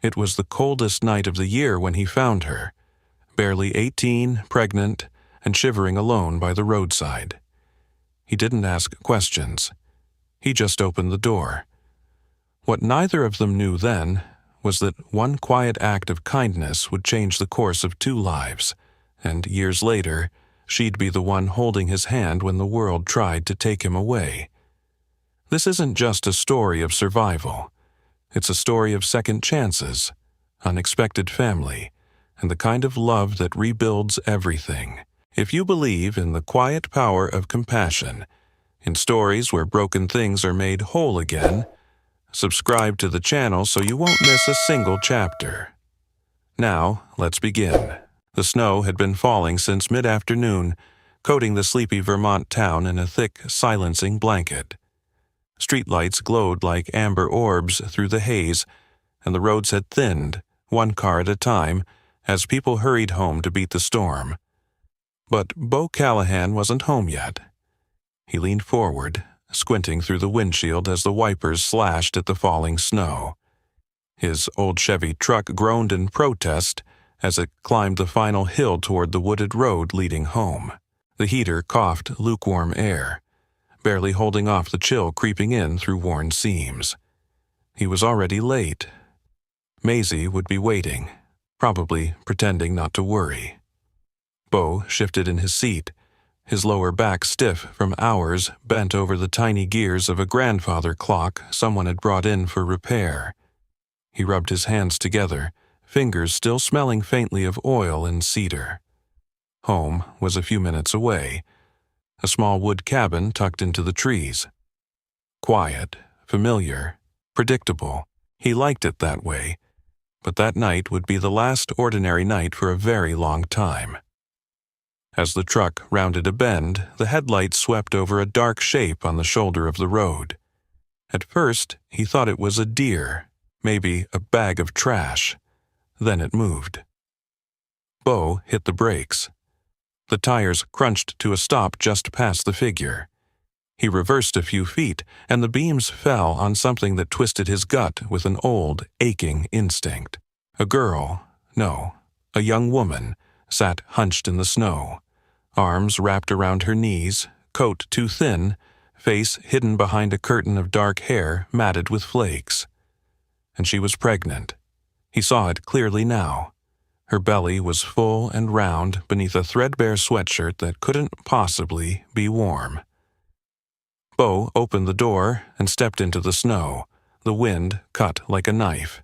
It was the coldest night of the year when he found her, barely 18, pregnant, and shivering alone by the roadside. He didn't ask questions. He just opened the door. What neither of them knew then was that one quiet act of kindness would change the course of 2 lives, and years later, she'd be the one holding his hand when the world tried to take him away. This isn't just a story of survival. It's a story of second chances, unexpected family, and the kind of love that rebuilds everything. If you believe in the quiet power of compassion, in stories where broken things are made whole again, subscribe to the channel so you won't miss a single chapter. Now, let's begin. The snow had been falling since mid-afternoon, coating the sleepy Vermont town in a thick, silencing blanket. Streetlights glowed like amber orbs through the haze, and the roads had thinned, one car at a time, as people hurried home to beat the storm. But Beau Callahan wasn't home yet. He leaned forward, squinting through the windshield as the wipers slashed at the falling snow. His old Chevy truck groaned in protest as it climbed the final hill toward the wooded road leading home. The heater coughed lukewarm air, barely holding off the chill creeping in through worn seams. He was already late. Maisie would be waiting, probably pretending not to worry. Beau shifted in his seat, his lower back stiff from hours bent over the tiny gears of a grandfather clock someone had brought in for repair. He rubbed his hands together, fingers still smelling faintly of oil and cedar. Home was a few minutes away, a small wood cabin tucked into the trees. Quiet, familiar, predictable. He liked it that way, but that night would be the last ordinary night for a very long time. As the truck rounded a bend, the headlights swept over a dark shape on the shoulder of the road. At first, he thought it was a deer, maybe a bag of trash. Then it moved. Beau hit the brakes. The tires crunched to a stop just past the figure. He reversed a few feet, and the beams fell on something that twisted his gut with an old, aching instinct. A girl, no, a young woman, sat hunched in the snow, arms wrapped around her knees, coat too thin, face hidden behind a curtain of dark hair matted with flakes. And she was pregnant. He saw it clearly now. Her belly was full and round beneath a threadbare sweatshirt that couldn't possibly be warm. Beau opened the door and stepped into the snow, the wind cut like a knife.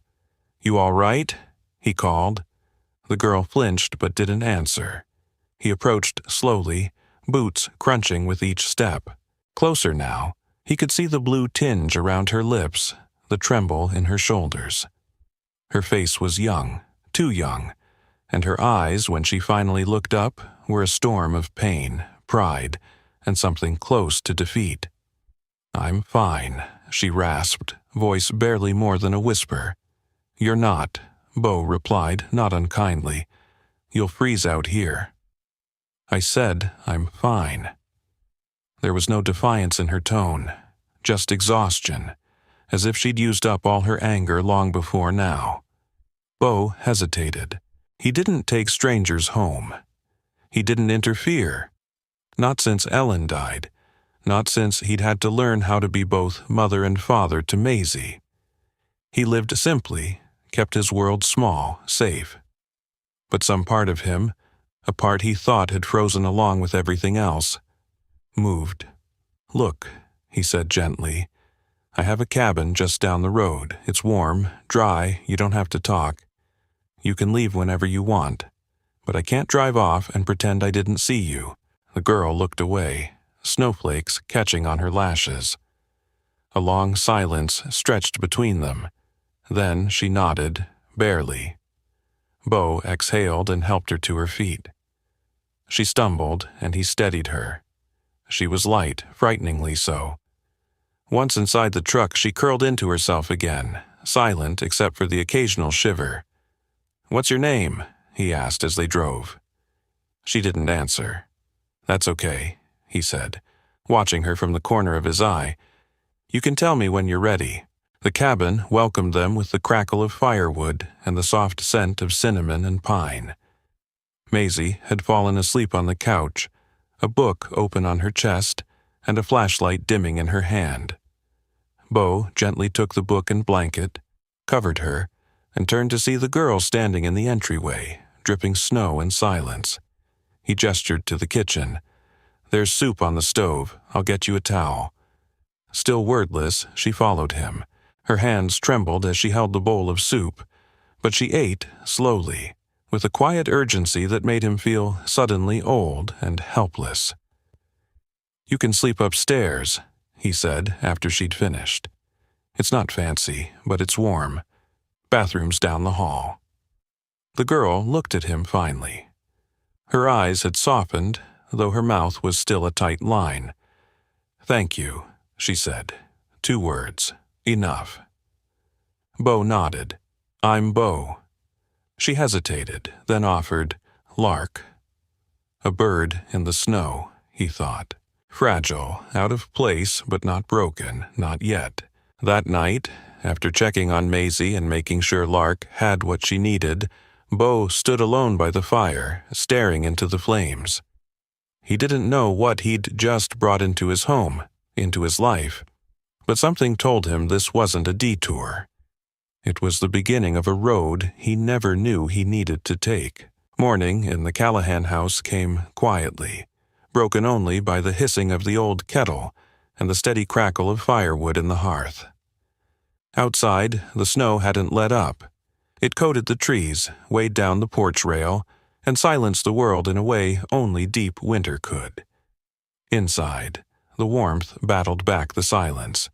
"You all right?" he called. The girl flinched but didn't answer. He approached slowly, boots crunching with each step. Closer now, he could see the blue tinge around her lips, the tremble in her shoulders. Her face was young, too young, and her eyes, when she finally looked up, were a storm of pain, pride, and something close to defeat. "I'm fine," she rasped, voice barely more than a whisper. "You're not," Beau replied, not unkindly. "You'll freeze out here." "I said I'm fine." There was no defiance in her tone, just exhaustion, as if she'd used up all her anger long before now. Beau hesitated. He didn't take strangers home. He didn't interfere. Not since Ellen died. Not since he'd had to learn how to be both mother and father to Maisie. He lived simply, kept his world small, safe. But some part of him, a part he thought had frozen along with everything else, moved. "Look," he said gently. "I have a cabin just down the road. It's warm, dry, you don't have to talk. You can leave whenever you want. But I can't drive off and pretend I didn't see you." The girl looked away, snowflakes catching on her lashes. A long silence stretched between them. Then she nodded, barely. Beau exhaled and helped her to her feet. She stumbled, and he steadied her. She was light, frighteningly so. Once inside the truck, she curled into herself again, silent except for the occasional shiver. "What's your name?" he asked as they drove. She didn't answer. "That's okay," he said, watching her from the corner of his eye. "You can tell me when you're ready." The cabin welcomed them with the crackle of firewood and the soft scent of cinnamon and pine. Maisie had fallen asleep on the couch, a book open on her chest and a flashlight dimming in her hand. Bo gently took the book and blanket, covered her, and turned to see the girl standing in the entryway, dripping snow in silence. He gestured to the kitchen. "There's soup on the stove. I'll get you a towel." Still wordless, she followed him. Her hands trembled as she held the bowl of soup, but she ate slowly, with a quiet urgency that made him feel suddenly old and helpless. "You can sleep upstairs," he said after she'd finished. "It's not fancy, but it's warm. Bathroom's down the hall." The girl looked at him finally. Her eyes had softened, though her mouth was still a tight line. "Thank you," she said. 2 words. Enough. Bo nodded. "I'm Bo." She hesitated, then offered, "Lark." A bird in the snow, he thought. Fragile, out of place, but not broken, not yet. That night, after checking on Maisie and making sure Lark had what she needed, Bo stood alone by the fire, staring into the flames. He didn't know what he'd just brought into his home, into his life, but something told him this wasn't a detour. It was the beginning of a road he never knew he needed to take. Morning in the Callahan house came quietly, broken only by the hissing of the old kettle and the steady crackle of firewood in the hearth. Outside, the snow hadn't let up. It coated the trees, weighed down the porch rail, and silenced the world in a way only deep winter could. Inside, the warmth battled back the silence.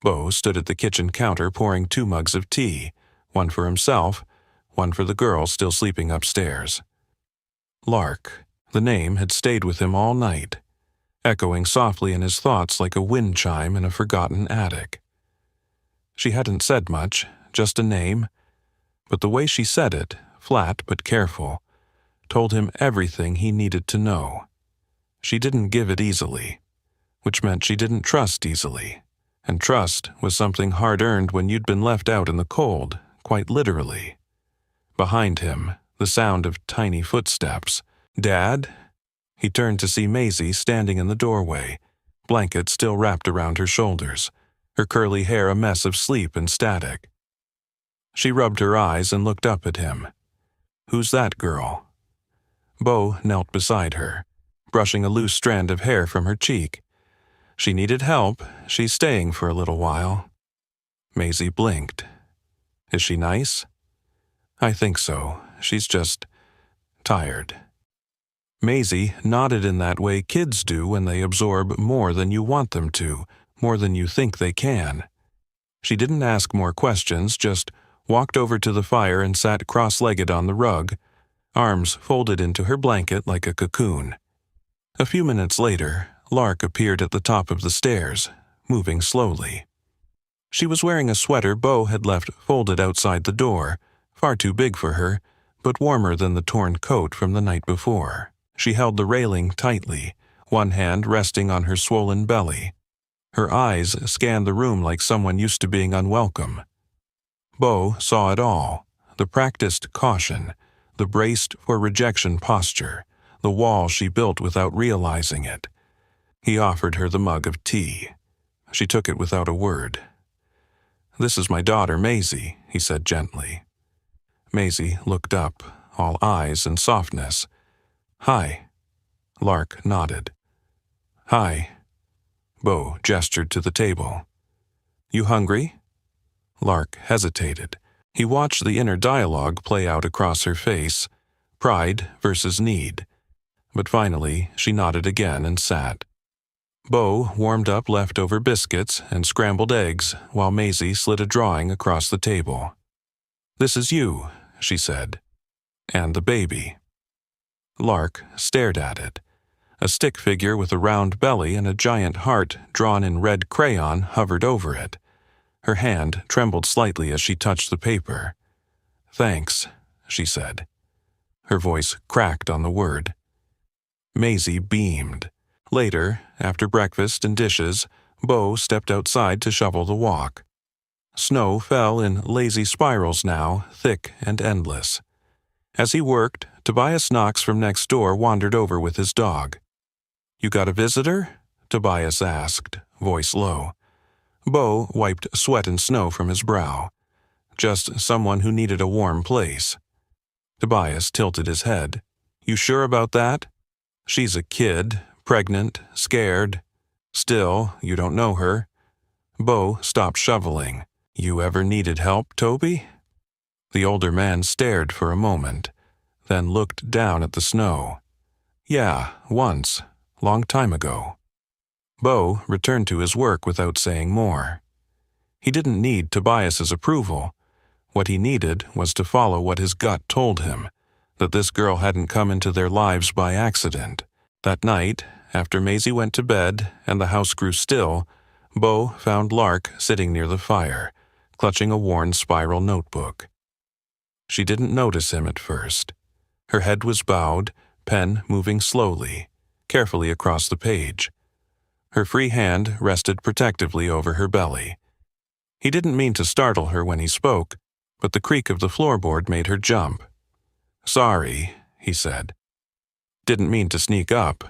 Bo stood at the kitchen counter pouring 2 mugs of tea, one for himself, one for the girl still sleeping upstairs. Lark, the name had stayed with him all night, echoing softly in his thoughts like a wind chime in a forgotten attic. She hadn't said much, just a name, but the way she said it, flat but careful, told him everything he needed to know. She didn't give it easily, which meant she didn't trust easily, and trust was something hard-earned when you'd been left out in the cold, quite literally. Behind him, the sound of tiny footsteps. "Dad?" He turned to see Maisie standing in the doorway, blanket still wrapped around her shoulders, her curly hair a mess of sleep and static. She rubbed her eyes and looked up at him. "Who's that girl?" Bo knelt beside her, brushing a loose strand of hair from her cheek. "She needed help. She's staying for a little while." Maisie blinked. "Is she nice?" "I think so. She's just tired." Maisie nodded in that way kids do when they absorb more than you want them to, more than you think they can. She didn't ask more questions, just walked over to the fire and sat cross-legged on the rug, arms folded into her blanket like a cocoon. A few minutes later, Lark appeared at the top of the stairs, moving slowly. She was wearing a sweater Bo had left folded outside the door, far too big for her, but warmer than the torn coat from the night before. She held the railing tightly, one hand resting on her swollen belly. Her eyes scanned the room like someone used to being unwelcome. Bo saw it all, the practiced caution, the braced for rejection posture, the wall she built without realizing it. He offered her the mug of tea. She took it without a word. "This is my daughter, Maisie," he said gently. Maisie looked up, all eyes and softness. "Hi." Lark nodded. "Hi." Bo gestured to the table. "You hungry?" Lark hesitated. He watched the inner dialogue play out across her face, pride versus need. But finally, she nodded again and sat. Bo warmed up leftover biscuits and scrambled eggs while Maisie slid a drawing across the table. "This is you," she said. "And the baby." Lark stared at it. A stick figure with a round belly and a giant heart drawn in red crayon hovered over it. Her hand trembled slightly as she touched the paper. "Thanks," she said. Her voice cracked on the word. Maisie beamed. Later, after breakfast and dishes, Bo stepped outside to shovel the walk. Snow fell in lazy spirals now, thick and endless. As he worked, Tobias Knox from next door wandered over with his dog. "You got a visitor?" Tobias asked, voice low. Bo wiped sweat and snow from his brow. "Just someone who needed a warm place." Tobias tilted his head. "You sure about that? She's a kid, pregnant, scared. Still, you don't know her." Bo stopped shoveling. "You ever needed help, Toby?" The older man stared for a moment, then looked down at the snow. "Yeah, once, long time ago." Bo returned to his work without saying more. He didn't need Tobias's approval. What he needed was to follow what his gut told him, that this girl hadn't come into their lives by accident. That night, after Maisie went to bed and the house grew still, Bo found Lark sitting near the fire, clutching a worn spiral notebook. She didn't notice him at first. Her head was bowed, pen moving slowly, carefully across the page. Her free hand rested protectively over her belly. He didn't mean to startle her when he spoke, but the creak of the floorboard made her jump. "Sorry," he said. "Didn't mean to sneak up."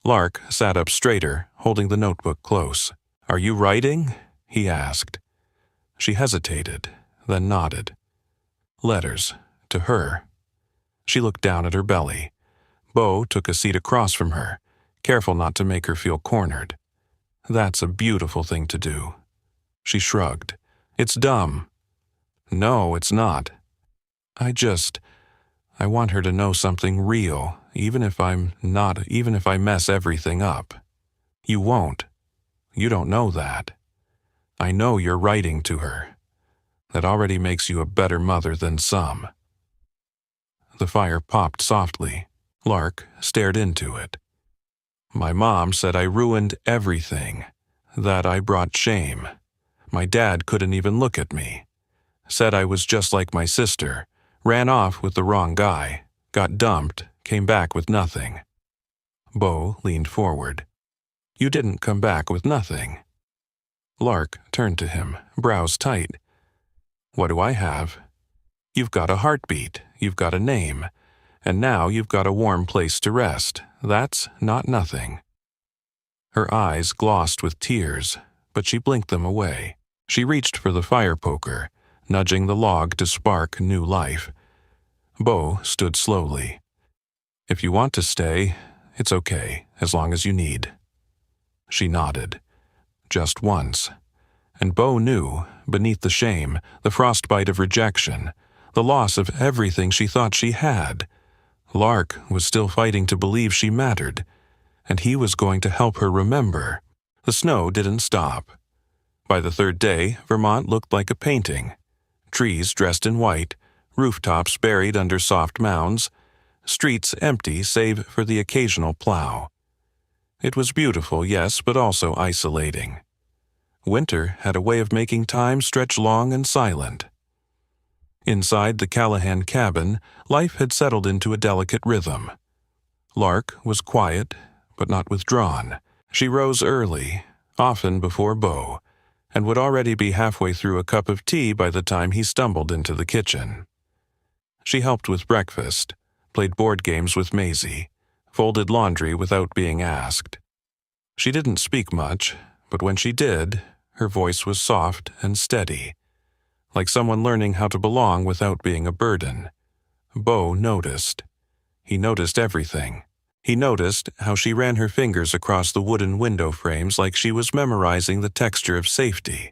Lark sat up straighter, holding the notebook close. "Are you writing?" he asked. She hesitated, then nodded. "Letters, to her." She looked down at her belly. Bo took a seat across from her, careful not to make her feel cornered. "That's a beautiful thing to do." She shrugged. "It's dumb." "No, it's not. I want her to know something real, even if I mess everything up." "You won't. You don't know that. I know you're writing to her. That already makes you a better mother than some." The fire popped softly. Lark stared into it. "My mom said I ruined everything, that I brought shame. My dad couldn't even look at me. Said I was just like my sister, ran off with the wrong guy, got dumped, came back with nothing." Bo leaned forward. "You didn't come back with nothing." Lark turned to him, brows tight. "What do I have? You've got a heartbeat, you've got a name, and now you've got a warm place to rest. That's not nothing." Her eyes glossed with tears, but she blinked them away. She reached for the fire poker, nudging the log to spark new life. Bo stood slowly. "If you want to stay, it's okay, as long as you need." She nodded. Just once. And Bo knew, beneath the shame, the frostbite of rejection, the loss of everything she thought she had, Lark was still fighting to believe she mattered, and he was going to help her remember. The snow didn't stop. By the third day, Vermont looked like a painting. Trees dressed in white, rooftops buried under soft mounds, streets empty save for the occasional plow. It was beautiful, yes, but also isolating. Winter had a way of making time stretch long and silent. Inside the Callahan cabin, life had settled into a delicate rhythm. Lark was quiet, but not withdrawn. She rose early, often before Bo, and would already be halfway through a cup of tea by the time he stumbled into the kitchen. She helped with breakfast, played board games with Maisie, folded laundry without being asked. She didn't speak much, but when she did, her voice was soft and steady, like someone learning how to belong without being a burden. Bo noticed. He noticed everything. He noticed how she ran her fingers across the wooden window frames like she was memorizing the texture of safety.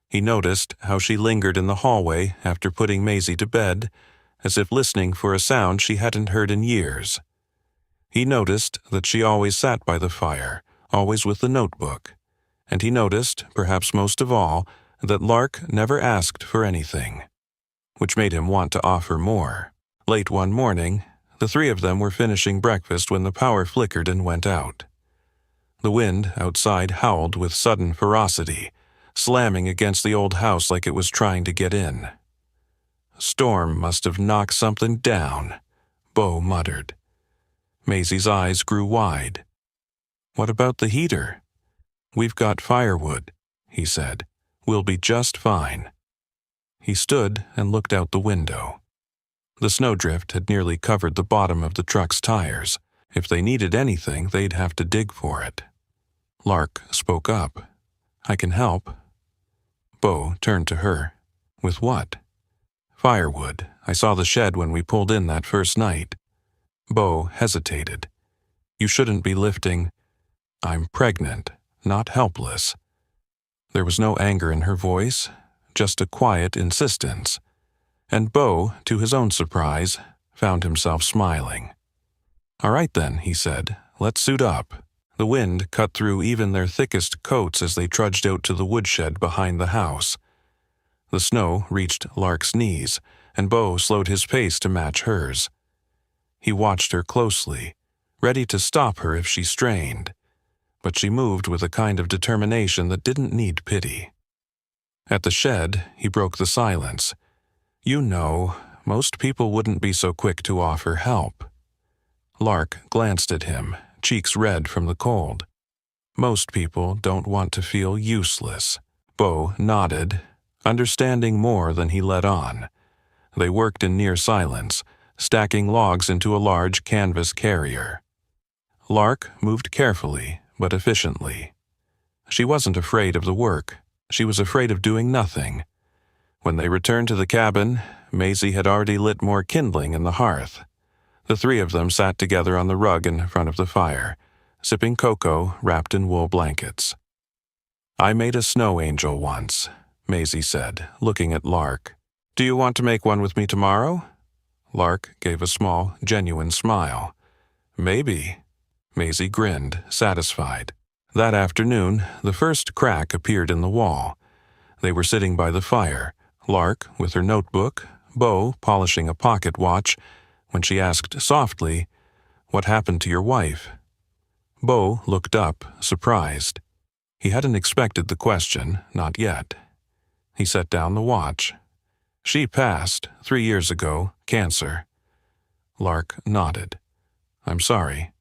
He noticed how she lingered in the hallway after putting Maisie to bed, as if listening for a sound she hadn't heard in years. He noticed that she always sat by the fire, always with the notebook. And he noticed, perhaps most of all, that Lark never asked for anything, which made him want to offer more. Late one morning, the three of them were finishing breakfast when the power flickered and went out. The wind outside howled with sudden ferocity, slamming against the old house like it was trying to get in. "A storm must have knocked something down," Bo muttered. Maisie's eyes grew wide. "What about the heater?" "We've got firewood," he said. We'll be just fine." He stood and looked out the window. The snowdrift had nearly covered the bottom of the truck's tires. If they needed anything, they'd have to dig for it. Lark spoke up. "I can help." Bo turned to her. "With what?" "Firewood. I saw the shed when we pulled in that first night." Bo hesitated. "You shouldn't be lifting." "I'm pregnant, not helpless." There was no anger in her voice, just a quiet insistence. And Bo, to his own surprise, found himself smiling. "All right then," he said. "Let's suit up." The wind cut through even their thickest coats as they trudged out to the woodshed behind the house. The snow reached Lark's knees, and Bo slowed his pace to match hers. He watched her closely, ready to stop her if she strained, but she moved with a kind of determination that didn't need pity. At the shed, he broke the silence. "You know, most people wouldn't be so quick to offer help." Lark glanced at him, cheeks red from the cold. "Most people don't want to feel useless." Bo nodded, understanding more than he let on. They worked in near silence, stacking logs into a large canvas carrier. Lark moved carefully, but efficiently. She wasn't afraid of the work. She was afraid of doing nothing. When they returned to the cabin, Maisie had already lit more kindling in the hearth. The three of them sat together on the rug in front of the fire, sipping cocoa wrapped in wool blankets. "I made a snow angel once," Maisie said, looking at Lark. "Do you want to make one with me tomorrow?" Lark gave a small, genuine smile. "Maybe." Maisie grinned, satisfied. That afternoon, the first crack appeared in the wall. They were sitting by the fire, Lark with her notebook, Bo polishing a pocket watch, when she asked softly, "What happened to your wife?" Bo looked up, surprised. He hadn't expected the question, not yet. He set down the watch. "She passed 3 years ago, cancer." Lark nodded. "I'm sorry."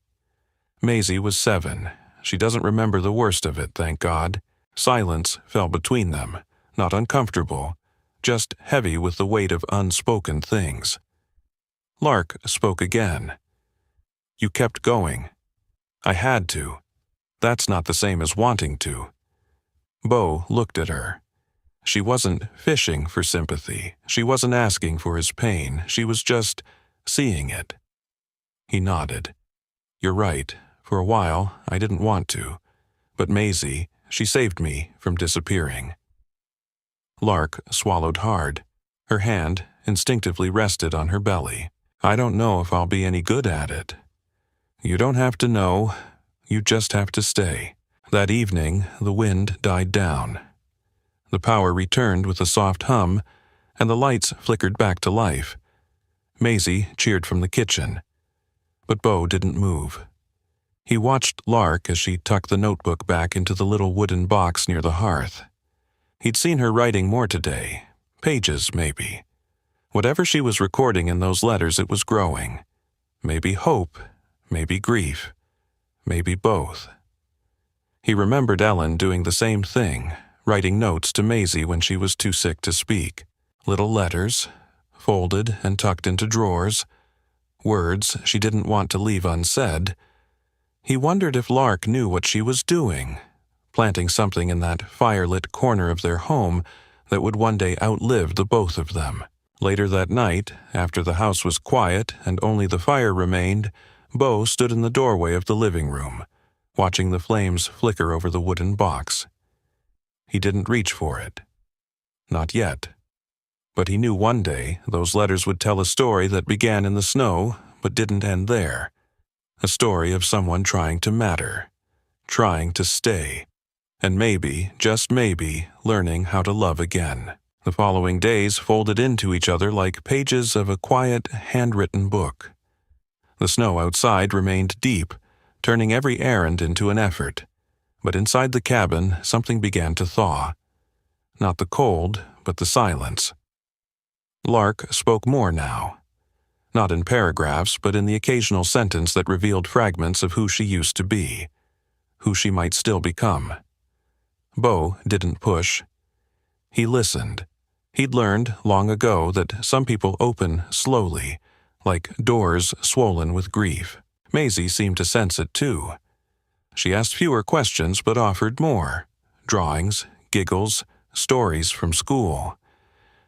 Maisie was 7. She doesn't remember the worst of it, thank God. Silence fell between them, not uncomfortable, just heavy with the weight of unspoken things. Lark spoke again. "You kept going." "I had to. That's not the same as wanting to." Bo looked at her. She wasn't fishing for sympathy. She wasn't asking for his pain. She was just seeing it. He nodded. "You're right. For a while, I didn't want to. But Maisie, she saved me from disappearing." Lark swallowed hard. Her hand instinctively rested on her belly. "I don't know if I'll be any good at it." "You don't have to know. You just have to stay." That evening, the wind died down. The power returned with a soft hum, and the lights flickered back to life. Maisie cheered from the kitchen. But Bo didn't move. He watched Lark as she tucked the notebook back into the little wooden box near the hearth. He'd seen her writing more today. Pages, maybe. Whatever she was recording in those letters, it was growing. Maybe hope, maybe grief, maybe both. He remembered Ellen doing the same thing, writing notes to Maisie when she was too sick to speak. Little letters, folded and tucked into drawers, words she didn't want to leave unsaid. He wondered if Lark knew what she was doing, planting something in that firelit corner of their home that would one day outlive the both of them. Later that night, after the house was quiet and only the fire remained, Bo stood in the doorway of the living room, watching the flames flicker over the wooden box. He didn't reach for it. Not yet. But he knew one day those letters would tell a story that began in the snow but didn't end there. A story of someone trying to matter, trying to stay, and maybe, just maybe, learning how to love again. The following days folded into each other like pages of a quiet, handwritten book. The snow outside remained deep, turning every errand into an effort. But inside the cabin, something began to thaw. Not the cold, but the silence. Lark spoke more now. Not in paragraphs, but in the occasional sentence that revealed fragments of who she used to be, who she might still become. Bo didn't push. He listened. He'd learned long ago that some people open slowly, like doors swollen with grief. Maisie seemed to sense it too. She asked fewer questions but offered more. Drawings, giggles, stories from school.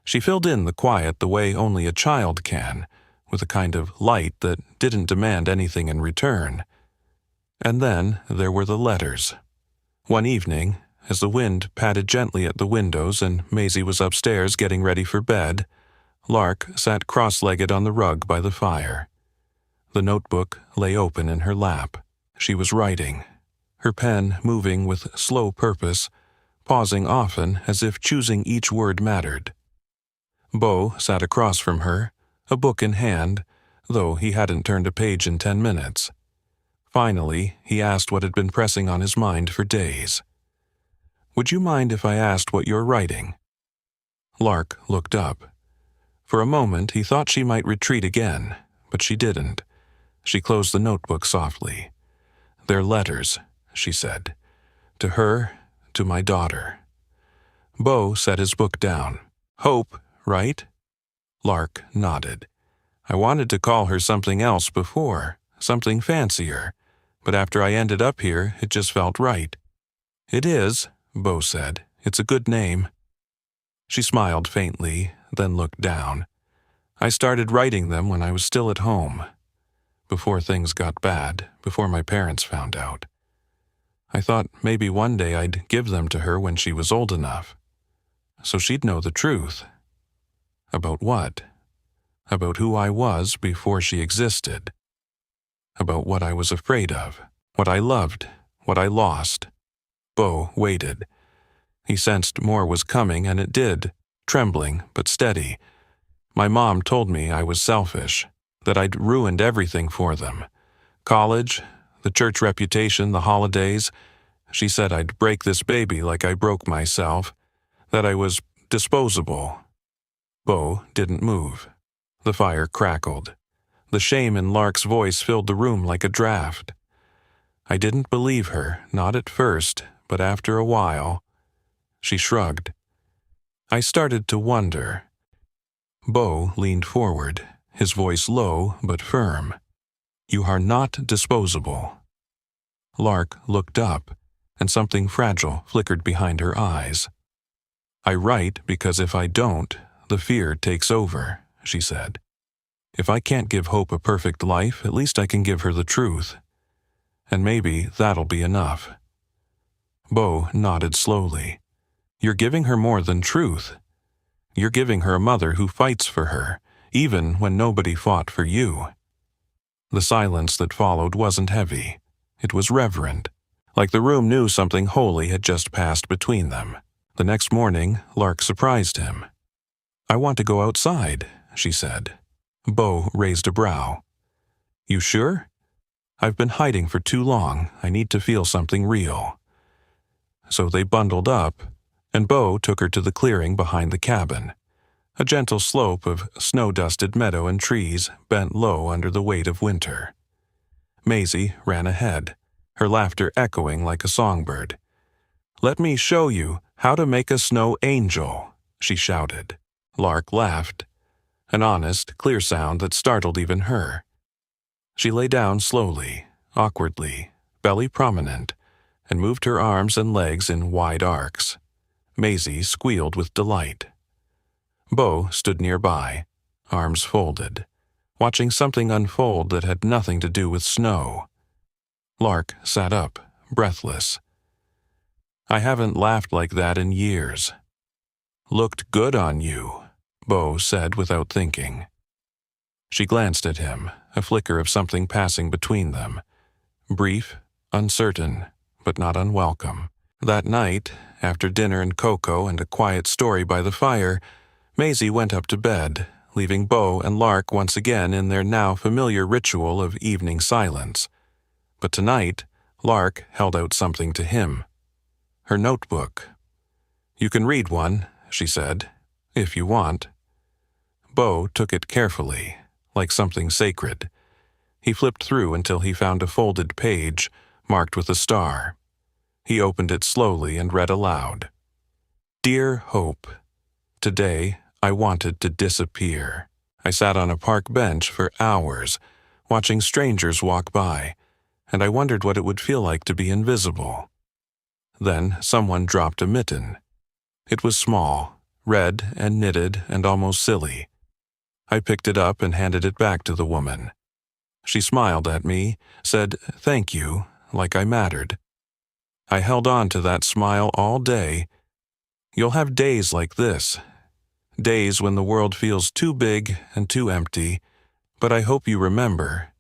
She filled in the quiet the way only a child can, with a kind of light that didn't demand anything in return. And then there were the letters. One evening, as the wind patted gently at the windows and Maisie was upstairs getting ready for bed, Lark sat cross-legged on the rug by the fire. The notebook lay open in her lap. She was writing, her pen moving with slow purpose, pausing often as if choosing each word mattered. Beau sat across from her, a book in hand, though he hadn't turned a page in 10 minutes. Finally, he asked what had been pressing on his mind for days. "Would you mind if I asked what you're writing?" Lark looked up. For a moment he thought she might retreat again, but she didn't. She closed the notebook softly. "They're letters," she said. "To her, to my daughter." Beau set his book down. "Hope, right?" Lark nodded. "I wanted to call her something else before, something fancier, but after I ended up here, it just felt right." "It is," Beau said. "It's a good name." She smiled faintly, then looked down. "I started writing them when I was still at home. Before things got bad, before my parents found out. I thought maybe one day I'd give them to her when she was old enough. So she'd know the truth." "About what?" "About who I was before she existed. About what I was afraid of, what I loved, what I lost." Beau waited. He sensed more was coming, and it did, trembling but steady. "My mom told me I was selfish, that I'd ruined everything for them. College, the church reputation, the holidays. She said I'd break this baby like I broke myself, that I was disposable." Beau didn't move. The fire crackled. The shame in Lark's voice filled the room like a draft. "I didn't believe her, not at first, but after a while." She shrugged. "I started to wonder." Beau leaned forward, his voice low but firm. "You are not disposable." Lark looked up, and something fragile flickered behind her eyes. "I write because if I don't, the fear takes over," she said. "If I can't give Hope a perfect life, at least I can give her the truth. And maybe that'll be enough." Beau nodded slowly. "You're giving her more than truth. You're giving her a mother who fights for her, even when nobody fought for you." The silence that followed wasn't heavy. It was reverent, like the room knew something holy had just passed between them. The next morning, Lark surprised him. "I want to go outside," she said. Beau raised a brow. "You sure?" "I've been hiding for too long. I need to feel something real." So they bundled up, and Beau took her to the clearing behind the cabin, a gentle slope of snow-dusted meadow and trees bent low under the weight of winter. Maisie ran ahead, her laughter echoing like a songbird. "Let me show you how to make a snow angel," she shouted. Lark laughed, an honest, clear sound that startled even her. She lay down slowly, awkwardly, belly prominent, and moved her arms and legs in wide arcs. Maisie squealed with delight. Beau stood nearby, arms folded, watching something unfold that had nothing to do with snow. Lark sat up, breathless. "I haven't laughed like that in years." "Looked good on you," Beau said without thinking. She glanced at him, a flicker of something passing between them. Brief, uncertain, but not unwelcome. That night, after dinner and cocoa and a quiet story by the fire, Maisie went up to bed, leaving Beau and Lark once again in their now familiar ritual of evening silence. But tonight, Lark held out something to him. Her notebook. "You can read one," she said, "if you want." Beau took it carefully, like something sacred. He flipped through until he found a folded page, marked with a star. He opened it slowly and read aloud. Dear Hope, today I wanted to disappear. I sat on a park bench for hours, watching strangers walk by, and I wondered what it would feel like to be invisible. Then someone dropped a mitten. It was small, red and knitted and almost silly. I picked it up and handed it back to the woman. She smiled at me, said thank you, like I mattered. I held on to that smile all day. You'll have days like this, days when the world feels too big and too empty, but I hope you remember,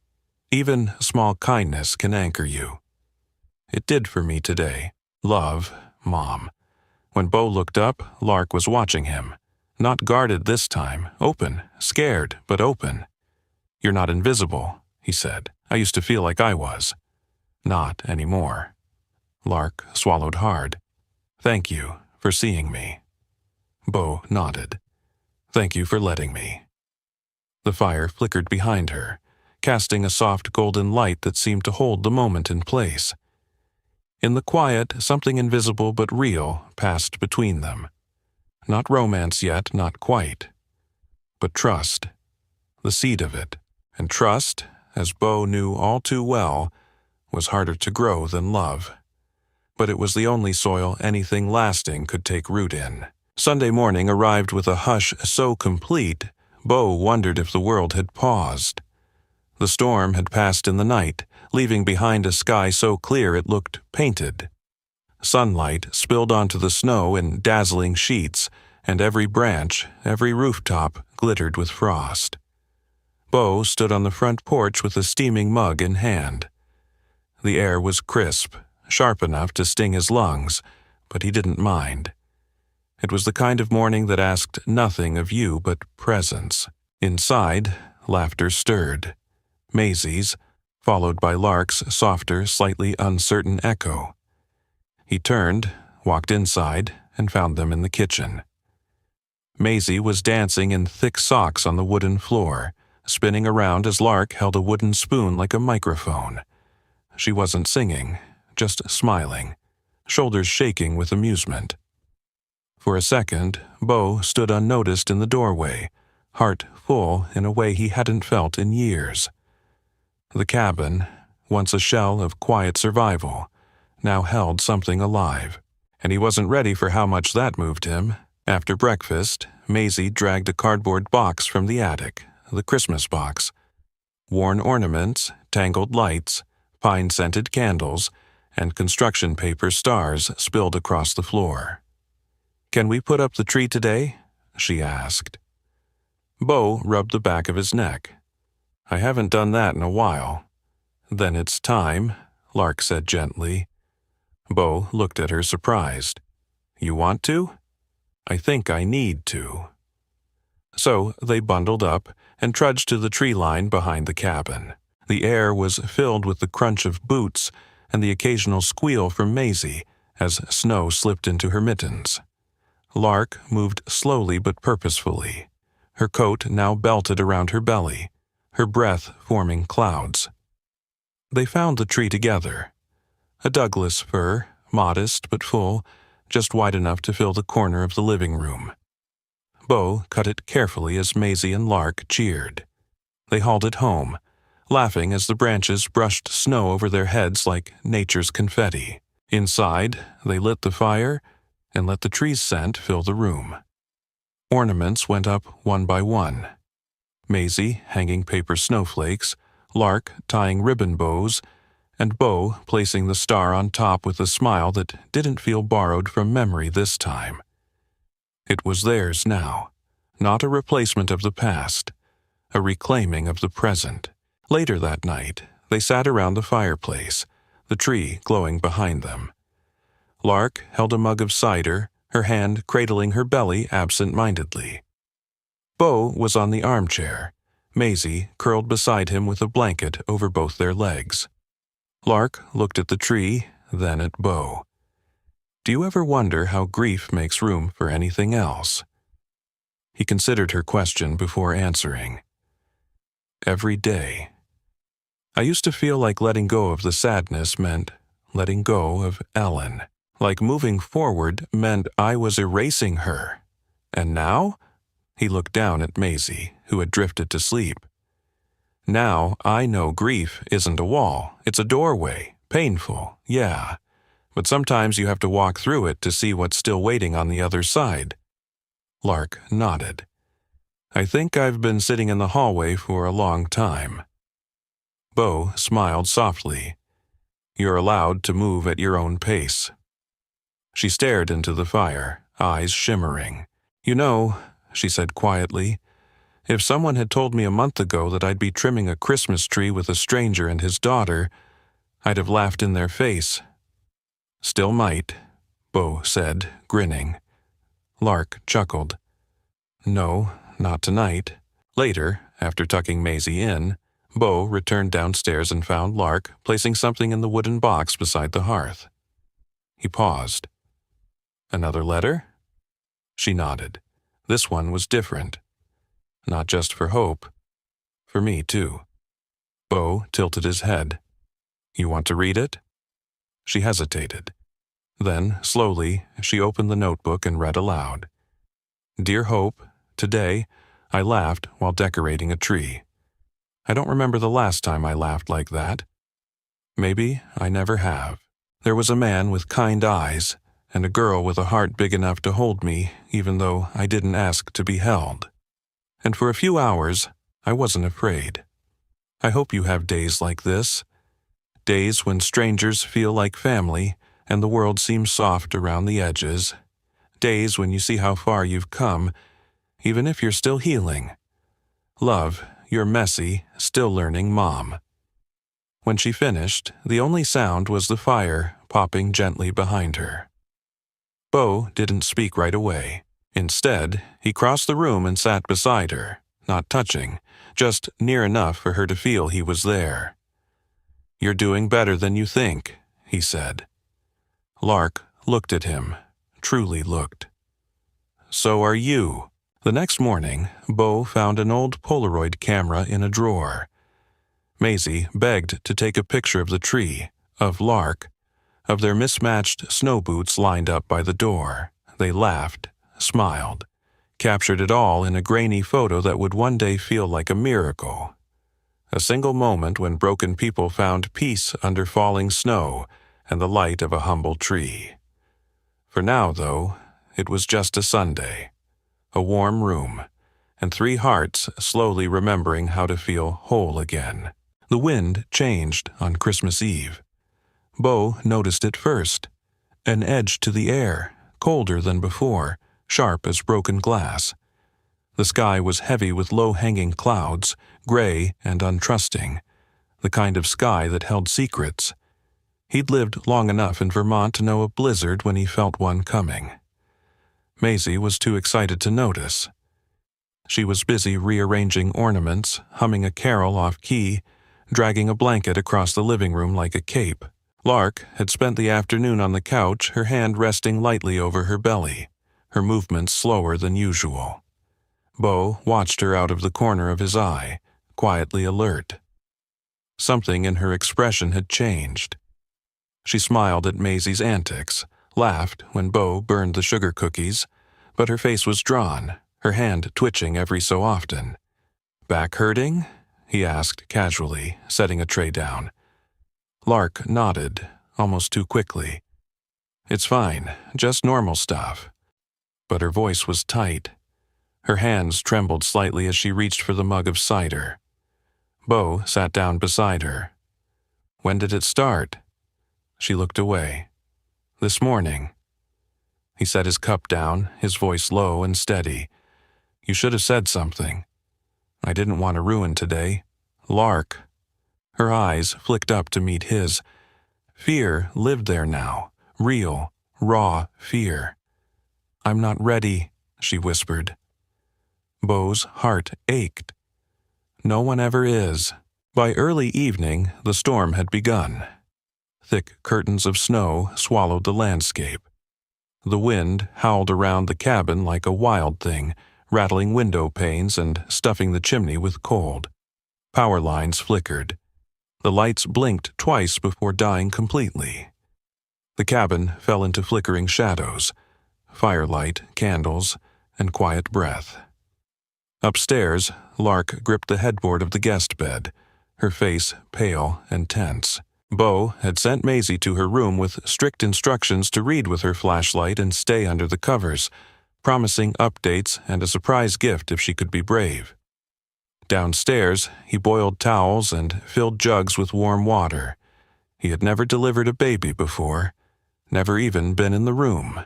even small kindness can anchor you. It did for me today. Love, Mom. When Bo looked up, Lark was watching him. Not guarded this time, open, scared, but open. You're not invisible, he said. I used to feel like I was. Not anymore. Lark swallowed hard. Thank you for seeing me. Bo nodded. Thank you for letting me. The fire flickered behind her, casting a soft golden light that seemed to hold the moment in place. In the quiet, something invisible but real passed between them. Not romance yet, not quite. But trust, the seed of it. And trust, as Bo knew all too well, was harder to grow than love. But it was the only soil anything lasting could take root in. Sunday morning arrived with a hush so complete, Bo wondered if the world had paused. The storm had passed in the night, leaving behind a sky so clear it looked painted. Sunlight spilled onto the snow in dazzling sheets, and every branch, every rooftop glittered with frost. Bo stood on the front porch with a steaming mug in hand. The air was crisp, sharp enough to sting his lungs, but he didn't mind. It was the kind of morning that asked nothing of you but presence. Inside, laughter stirred. Maisie's, followed by Lark's softer, slightly uncertain echo. He turned, walked inside, and found them in the kitchen. Maisie was dancing in thick socks on the wooden floor, spinning around as Lark held a wooden spoon like a microphone. She wasn't singing, just smiling, shoulders shaking with amusement. For a second, Bo stood unnoticed in the doorway, heart full in a way he hadn't felt in years. The cabin, once a shell of quiet survival, now held something alive, and he wasn't ready for how much that moved him. After breakfast, Maisie dragged a cardboard box from the attic, the Christmas box. Worn ornaments, tangled lights, pine-scented candles, and construction paper stars spilled across the floor. "Can we put up the tree today?" she asked. Bo rubbed the back of his neck. "I haven't done that in a while." "Then it's time," Lark said gently. Bo looked at her surprised. "You want to?" "I think I need to." So they bundled up and trudged to the tree line behind the cabin. The air was filled with the crunch of boots and the occasional squeal from Maisie as snow slipped into her mittens. Lark moved slowly but purposefully, her coat now belted around her belly, her breath forming clouds. They found the tree together. A Douglas fir, modest but full, just wide enough to fill the corner of the living room. Bo cut it carefully as Maisie and Lark cheered. They hauled it home, laughing as the branches brushed snow over their heads like nature's confetti. Inside, they lit the fire and let the tree's scent fill the room. Ornaments went up one by one. Maisie hanging paper snowflakes, Lark tying ribbon bows, and Bo placing the star on top with a smile that didn't feel borrowed from memory this time. It was theirs now, not a replacement of the past, a reclaiming of the present. Later that night, they sat around the fireplace, the tree glowing behind them. Lark held a mug of cider, her hand cradling her belly absent-mindedly. Bo was on the armchair, Maisie curled beside him with a blanket over both their legs. Lark looked at the tree, then at Bo. "Do you ever wonder how grief makes room for anything else?" He considered her question before answering. "Every day. I used to feel like letting go of the sadness meant letting go of Ellen." Like moving forward meant I was erasing her. And now? He looked down at Maisie, who had drifted to sleep. Now I know grief isn't a wall, it's a doorway. Painful, yeah. But sometimes you have to walk through it to see what's still waiting on the other side. Lark nodded. I think I've been sitting in the hallway for a long time. Bo smiled softly. You're allowed to move at your own pace. She stared into the fire, eyes shimmering. You know, she said quietly, if someone had told me a month ago that I'd be trimming a Christmas tree with a stranger and his daughter, I'd have laughed in their face. Still might, Bo said, grinning. Lark chuckled. No, not tonight. Later, after tucking Maisie in, Bo returned downstairs and found Lark placing something in the wooden box beside the hearth. He paused. Another letter? She nodded. This one was different. Not just for Hope. For me, too. Bo tilted his head. You want to read it? She hesitated. Then, slowly, she opened the notebook and read aloud. Dear Hope, today, I laughed while decorating a tree. I don't remember the last time I laughed like that. Maybe I never have. There was a man with kind eyes, and a girl with a heart big enough to hold me, even though I didn't ask to be held. And for a few hours, I wasn't afraid. I hope you have days like this. Days when strangers feel like family, and the world seems soft around the edges. Days when you see how far you've come, even if you're still healing. Love, your messy, still learning mom. When she finished, the only sound was the fire popping gently behind her. Bo didn't speak right away. Instead, he crossed the room and sat beside her, not touching, just near enough for her to feel he was there. You're doing better than you think, he said. Lark looked at him, truly looked. So are you. The next morning, Bo found an old Polaroid camera in a drawer. Maisie begged to take a picture of the tree, of Lark, of their mismatched snow boots lined up by the door. They laughed, smiled, captured it all in a grainy photo that would one day feel like a miracle. A single moment when broken people found peace under falling snow and the light of a humble tree. For now, though, it was just a Sunday, a warm room, and 3 hearts slowly remembering how to feel whole again. The wind changed on Christmas Eve. Bo noticed it first. An edge to the air, colder than before, sharp as broken glass. The sky was heavy with low-hanging clouds, gray and untrusting, the kind of sky that held secrets. He'd lived long enough in Vermont to know a blizzard when he felt one coming. Maisie was too excited to notice. She was busy rearranging ornaments, humming a carol off-key, dragging a blanket across the living room like a cape. Lark had spent the afternoon on the couch, her hand resting lightly over her belly, her movements slower than usual. Bo watched her out of the corner of his eye, quietly alert. Something in her expression had changed. She smiled at Maisie's antics, laughed when Bo burned the sugar cookies, but her face was drawn, her hand twitching every so often. Back hurting? He asked casually, setting a tray down. Lark nodded, almost too quickly. It's fine, just normal stuff. But her voice was tight. Her hands trembled slightly as she reached for the mug of cider. Bo sat down beside her. When did it start? She looked away. This morning. He set his cup down, his voice low and steady. You should have said something. I didn't want to ruin today. Lark. Her eyes flicked up to meet his. Fear lived there now, real, raw fear. I'm not ready, she whispered. Bo's heart ached. No one ever is. By early evening, the storm had begun. Thick curtains of snow swallowed the landscape. The wind howled around the cabin like a wild thing, rattling window panes and stuffing the chimney with cold. Power lines flickered. The lights blinked twice before dying completely. The cabin fell into flickering shadows, firelight, candles, and quiet breath. Upstairs, Lark gripped the headboard of the guest bed, her face pale and tense. Bo had sent Maisie to her room with strict instructions to read with her flashlight and stay under the covers, promising updates and a surprise gift if she could be brave. Downstairs, he boiled towels and filled jugs with warm water. He had never delivered a baby before, never even been in the room.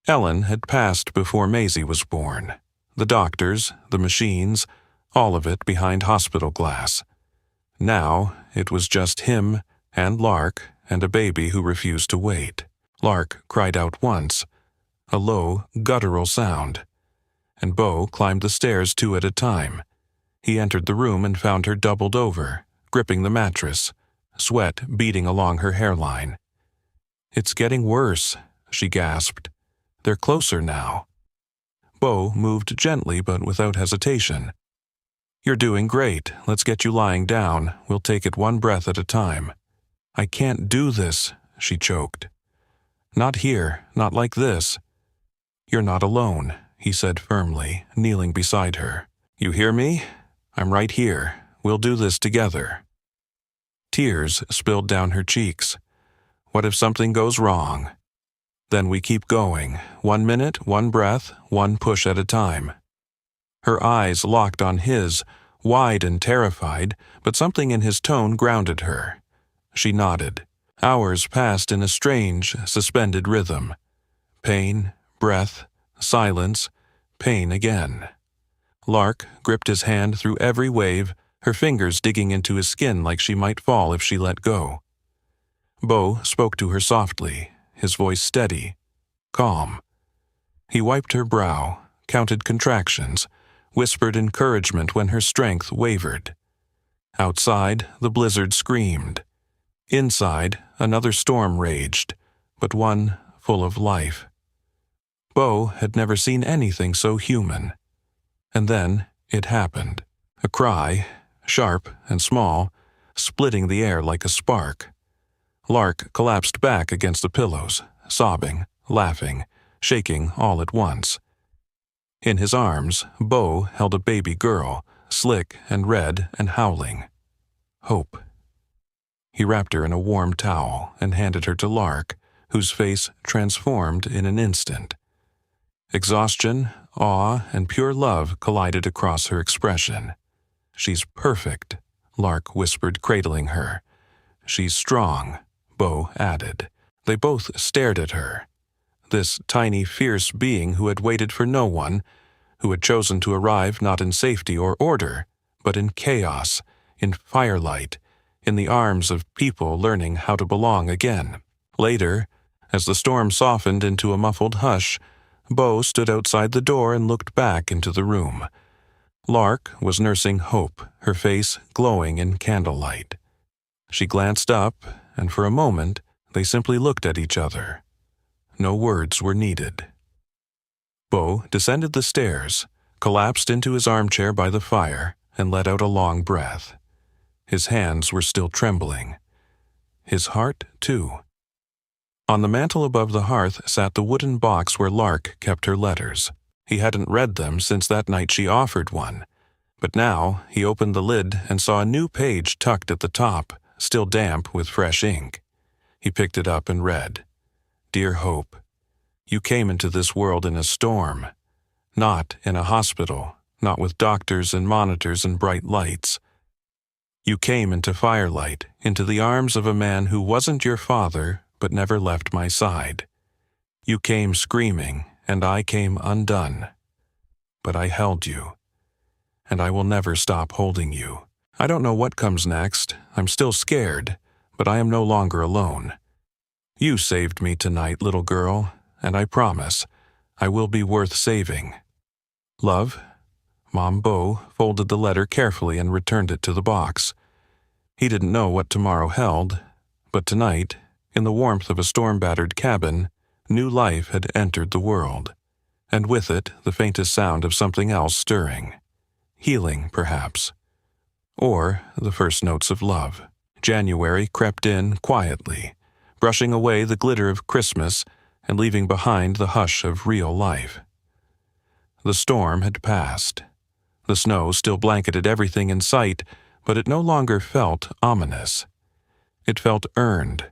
Ellen had passed before Maisie was born. The doctors, the machines, all of it behind hospital glass. Now, it was just him and Lark and a baby who refused to wait. Lark cried out once, a low, guttural sound, and Bo climbed the stairs 2 at a time. He entered the room and found her doubled over, gripping the mattress, sweat beading along her hairline. "It's getting worse," she gasped. "They're closer now." Bo moved gently but without hesitation. "You're doing great. Let's get you lying down. We'll take it 1 breath at a time." "I can't do this," she choked. "Not here, not like this." "You're not alone," he said firmly, kneeling beside her. "You hear me? I'm right here. We'll do this together." Tears spilled down her cheeks. What if something goes wrong? Then we keep going, 1 minute, 1 breath, 1 push at a time. Her eyes locked on his, wide and terrified, but something in his tone grounded her. She nodded. Hours passed in a strange, suspended rhythm. Pain, breath, silence, pain again. Lark gripped his hand through every wave, her fingers digging into his skin like she might fall if she let go. Bo spoke to her softly, his voice steady, calm. He wiped her brow, counted contractions, whispered encouragement when her strength wavered. Outside, the blizzard screamed. Inside, another storm raged, but one full of life. Bo had never seen anything so human. And then it happened. A cry, sharp and small, splitting the air like a spark. Lark collapsed back against the pillows, sobbing, laughing, shaking all at once. In his arms, Bo held a baby girl, slick and red and howling. Hope. He wrapped her in a warm towel and handed her to Lark, whose face transformed in an instant. Exhaustion, awe, and pure love collided across her expression. "She's perfect," Lark whispered, cradling her. "She's strong," Bo added. They both stared at her. This tiny, fierce being who had waited for no one, who had chosen to arrive not in safety or order, but in chaos, in firelight, in the arms of people learning how to belong again. Later, as the storm softened into a muffled hush, Bo stood outside the door and looked back into the room. Lark was nursing Hope, her face glowing in candlelight. She glanced up, and for a moment they simply looked at each other. No words were needed. Bo descended the stairs, collapsed into his armchair by the fire, and let out a long breath. His hands were still trembling. His heart, too. On the mantel above the hearth sat the wooden box where Lark kept her letters. He hadn't read them since that night she offered one, but now he opened the lid and saw a new page tucked at the top, still damp with fresh ink. He picked it up and read, "Dear Hope, you came into this world in a storm, not in a hospital, not with doctors and monitors and bright lights. You came into firelight, into the arms of a man who wasn't your father, but never left my side. You came screaming, and I came undone. But I held you, and I will never stop holding you. I don't know what comes next. I'm still scared, but I am no longer alone. You saved me tonight, little girl, and I promise I will be worth saving. Love." Mom Bo folded the letter carefully and returned it to the box. He didn't know what tomorrow held, but tonight, in the warmth of a storm-battered cabin, new life had entered the world, and with it the faintest sound of something else stirring. Healing, perhaps. Or the first notes of love. January crept in quietly, brushing away the glitter of Christmas and leaving behind the hush of real life. The storm had passed. The snow still blanketed everything in sight, but it no longer felt ominous. It felt earned,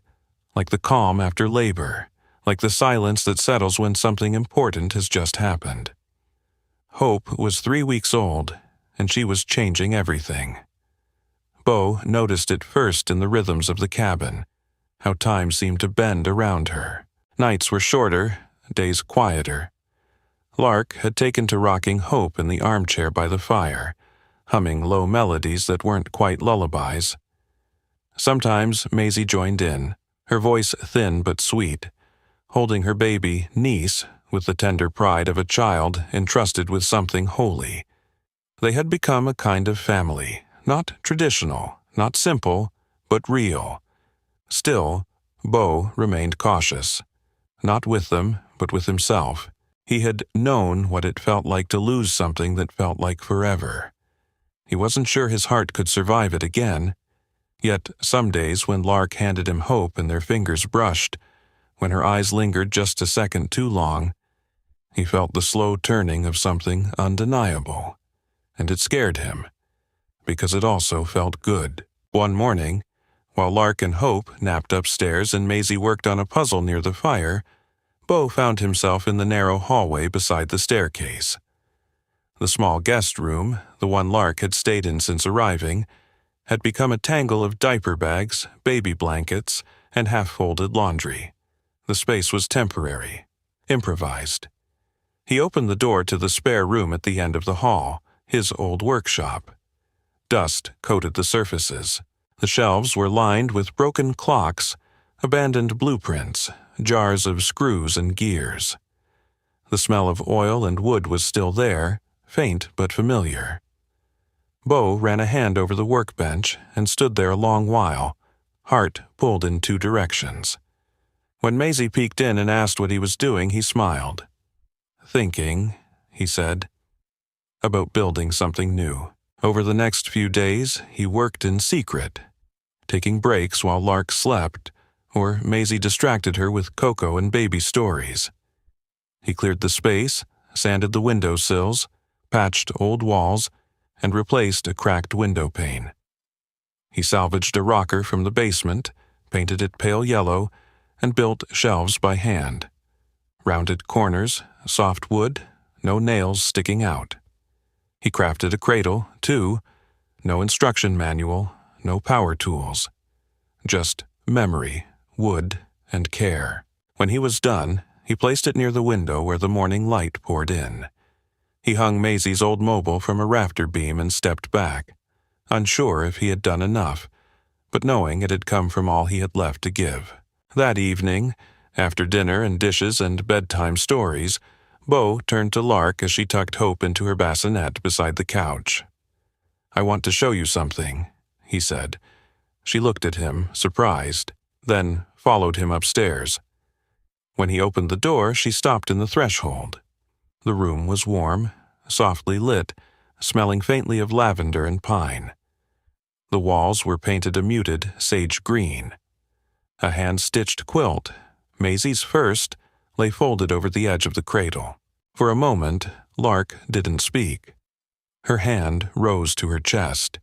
like the calm after labor, like the silence that settles when something important has just happened. Hope was 3 weeks old, and she was changing everything. Bo noticed it first in the rhythms of the cabin, how time seemed to bend around her. Nights were shorter, days quieter. Lark had taken to rocking Hope in the armchair by the fire, humming low melodies that weren't quite lullabies. Sometimes Maisie joined in, her voice thin but sweet, holding her baby niece with the tender pride of a child entrusted with something holy. They had become a kind of family, not traditional, not simple, but real. Still, Bo remained cautious. Not with them, but with himself. He had known what it felt like to lose something that felt like forever. He wasn't sure his heart could survive it again. Yet some days when Lark handed him Hope and their fingers brushed, when her eyes lingered just a second too long, he felt the slow turning of something undeniable. And it scared him, because it also felt good. One morning, while Lark and Hope napped upstairs and Maisie worked on a puzzle near the fire, Bo found himself in the narrow hallway beside the staircase. The small guest room, the one Lark had stayed in since arriving, had become a tangle of diaper bags, baby blankets, and half-folded laundry. The space was temporary, improvised. He opened the door to the spare room at the end of the hall, his old workshop. Dust coated the surfaces. The shelves were lined with broken clocks, abandoned blueprints, jars of screws and gears. The smell of oil and wood was still there, faint but familiar. Bo ran a hand over the workbench and stood there a long while, heart pulled in 2 directions. When Maisie peeked in and asked what he was doing, he smiled. "Thinking," he said, "about building something new." Over the next few days, he worked in secret, taking breaks while Lark slept, or Maisie distracted her with cocoa and baby stories. He cleared the space, sanded the windowsills, patched old walls, and replaced a cracked window pane. He salvaged a rocker from the basement, painted it pale yellow, and built shelves by hand. Rounded corners, soft wood, no nails sticking out. He crafted a cradle, too. No instruction manual, no power tools. Just memory, wood, and care. When he was done, he placed it near the window where the morning light poured in. He hung Maisie's old mobile from a rafter beam and stepped back, unsure if he had done enough, but knowing it had come from all he had left to give. That evening, after dinner and dishes and bedtime stories, Bo turned to Lark as she tucked Hope into her bassinet beside the couch. "I want to show you something," he said. She looked at him, surprised, then followed him upstairs. When he opened the door, she stopped in the threshold. The room was warm, softly lit, smelling faintly of lavender and pine. The walls were painted a muted sage green. A hand-stitched quilt, Maisie's first, lay folded over the edge of the cradle. For a moment, Lark didn't speak. Her hand rose to her chest.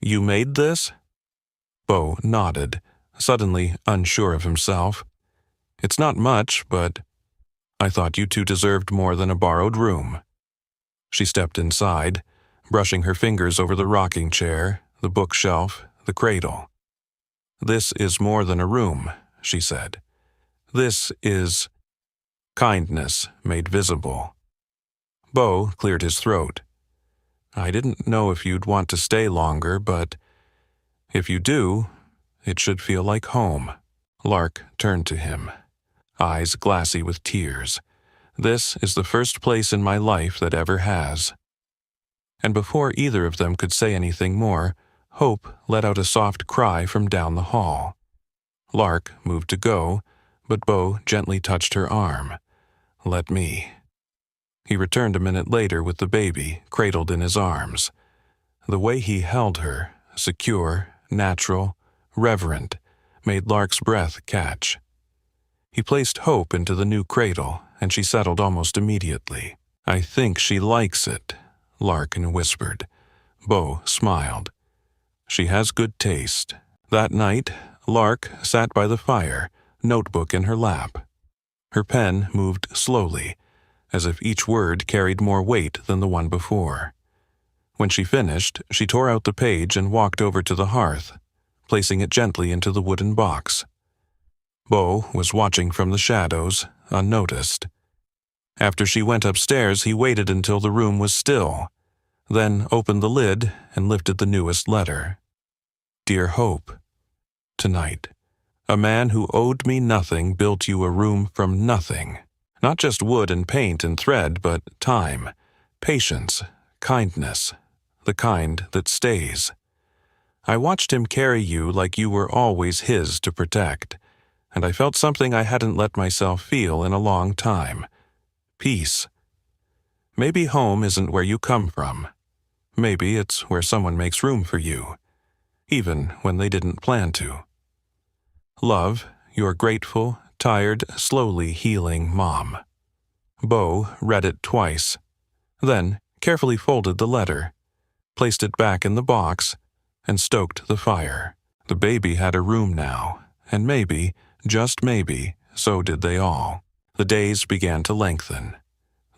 "You made this?" Bo nodded, suddenly unsure of himself. "It's not much, but I thought you two deserved more than a borrowed room." She stepped inside, brushing her fingers over the rocking chair, the bookshelf, the cradle. "This is more than a room," she said. "This is kindness made visible." Bo cleared his throat. "I didn't know if you'd want to stay longer, but if you do, it should feel like home." Lark turned to him, eyes glassy with tears. "This is the first place in my life that ever has." And before either of them could say anything more, Hope let out a soft cry from down the hall. Lark moved to go, but Bo gently touched her arm. "Let me." He returned a minute later with the baby cradled in his arms. The way he held her, secure, natural, reverent, made Lark's breath catch. He placed Hope into the new cradle, and she settled almost immediately. "I think she likes it," Larkin whispered. Bo smiled. "She has good taste." That night, Lark sat by the fire, notebook in her lap. Her pen moved slowly, as if each word carried more weight than the one before. When she finished, she tore out the page and walked over to the hearth, placing it gently into the wooden box. Bo was watching from the shadows, unnoticed. After she went upstairs, he waited until the room was still, then opened the lid and lifted the newest letter. "Dear Hope, tonight, a man who owed me nothing built you a room from nothing. Not just wood and paint and thread, but time, patience, kindness, the kind that stays. I watched him carry you like you were always his to protect, and I felt something I hadn't let myself feel in a long time. Peace. Maybe home isn't where you come from. Maybe it's where someone makes room for you, even when they didn't plan to. Love, your grateful, tired, slowly healing mom." Bo read it twice, then carefully folded the letter, placed it back in the box, and stoked the fire. The baby had a room now, and maybe, just maybe, so did they all. The days began to lengthen.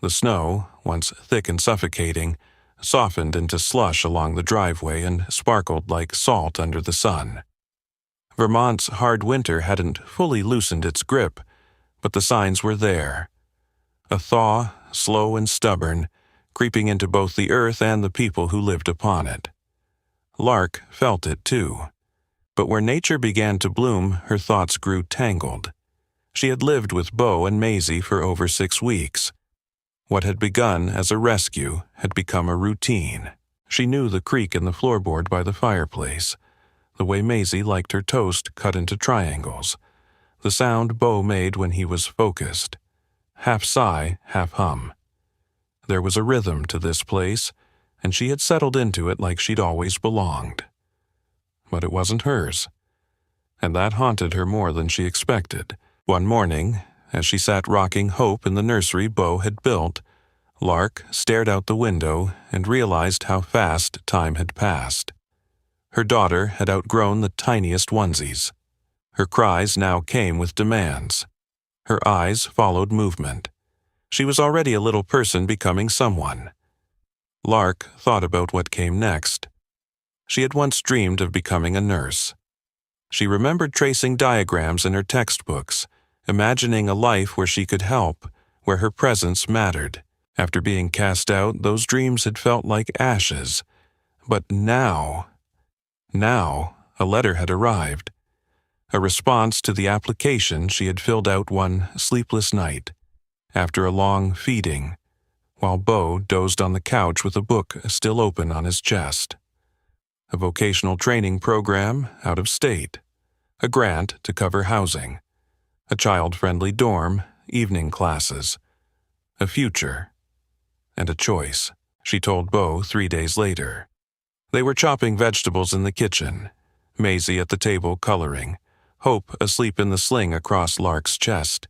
The snow, once thick and suffocating, softened into slush along the driveway and sparkled like salt under the sun. Vermont's hard winter hadn't fully loosened its grip, but the signs were there. A thaw, slow and stubborn, creeping into both the earth and the people who lived upon it. Lark felt it too. But where nature began to bloom, her thoughts grew tangled. She had lived with Bo and Maisie for over 6 weeks. What had begun as a rescue had become a routine. She knew the creak in the floorboard by the fireplace, the way Maisie liked her toast cut into triangles, the sound Bo made when he was focused. Half sigh, half hum. There was a rhythm to this place, and she had settled into it like she'd always belonged. But it wasn't hers, and that haunted her more than she expected. One morning, as she sat rocking Hope in the nursery Bo had built, Lark stared out the window and realized how fast time had passed. Her daughter had outgrown the tiniest onesies. Her cries now came with demands. Her eyes followed movement. She was already a little person becoming someone. Lark thought about what came next. She had once dreamed of becoming a nurse. She remembered tracing diagrams in her textbooks, imagining a life where she could help, where her presence mattered. After being cast out, those dreams had felt like ashes. But now, a letter had arrived. A response to the application she had filled out one sleepless night, after a long feeding, while Bo dozed on the couch with a book still open on his chest. A vocational training program out of state. A grant to cover housing. A child-friendly dorm, evening classes. A future. And a choice, she told Bo 3 days later. They were chopping vegetables in the kitchen, Maisie at the table coloring, Hope asleep in the sling across Lark's chest.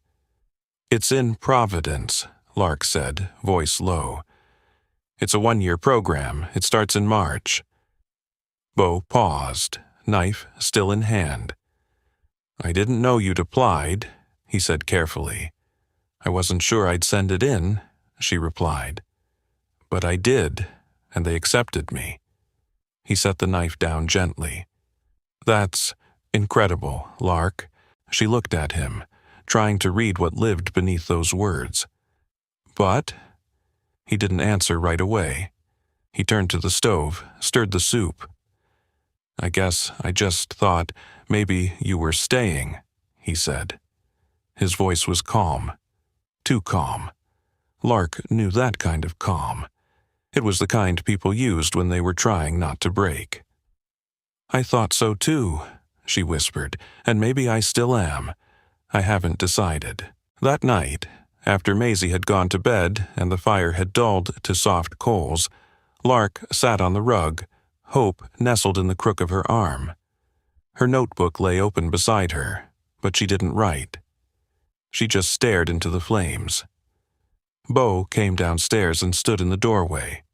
"It's in Providence," Lark said, voice low. "It's a 1-year program. It starts in March." Bo paused, knife still in hand. "I didn't know you'd applied," he said carefully. "I wasn't sure I'd send it in," she replied. "But I did, and they accepted me." He set the knife down gently. "That's incredible, Lark." She looked at him, trying to read what lived beneath those words. "But?" He didn't answer right away. He turned to the stove, stirred the soup. "I guess I just thought maybe you were staying," he said. His voice was calm. Too calm. Lark knew that kind of calm. It was the kind people used when they were trying not to break. "I thought so too," she whispered, "and maybe I still am. I haven't decided." That night, after Maisie had gone to bed and the fire had dulled to soft coals, Lark sat on the rug, Hope nestled in the crook of her arm. Her notebook lay open beside her, but she didn't write. She just stared into the flames. Bo came downstairs and stood in the doorway.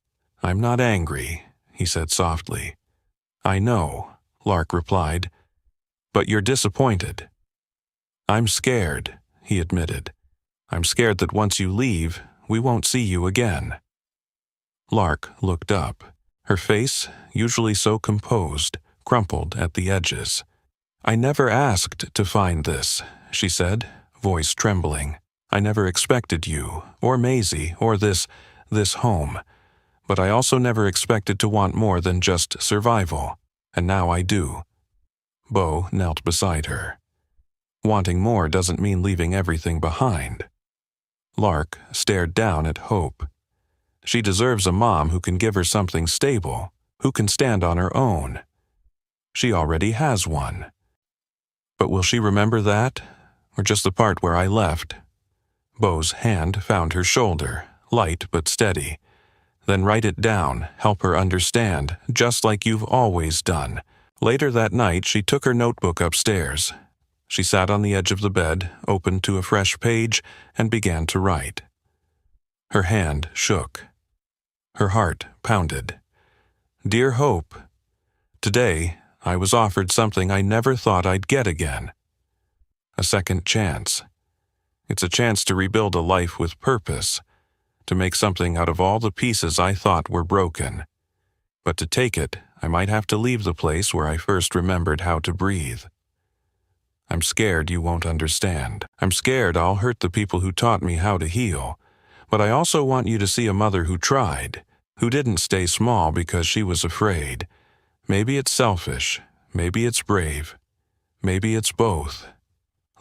"I'm not angry," he said softly. "I know," Lark replied, "but you're disappointed." "I'm scared," he admitted. "I'm scared that once you leave, we won't see you again." Lark looked up. Her face, usually so composed, crumpled at the edges. "I never asked to find this," she said, voice trembling. "I never expected you, or Maisie, or this home. But I also never expected to want more than just survival, and now I do." Bo knelt beside her. "Wanting more doesn't mean leaving everything behind." Lark stared down at Hope. "She deserves a mom who can give her something stable, who can stand on her own. She already has one. But will she remember that, or just the part where I left?" Bo's hand found her shoulder, light but steady. "Then write it down, help her understand, just like you've always done." Later that night, she took her notebook upstairs. She sat on the edge of the bed, opened to a fresh page, and began to write. Her hand shook. Her heart pounded. "Dear Hope, today I was offered something I never thought I'd get again. A second chance. It's a chance to rebuild a life with purpose, to make something out of all the pieces I thought were broken. But to take it, I might have to leave the place where I first remembered how to breathe. I'm scared you won't understand. I'm scared I'll hurt the people who taught me how to heal. But I also want you to see a mother who tried, who didn't stay small because she was afraid. Maybe it's selfish, maybe it's brave, maybe it's both.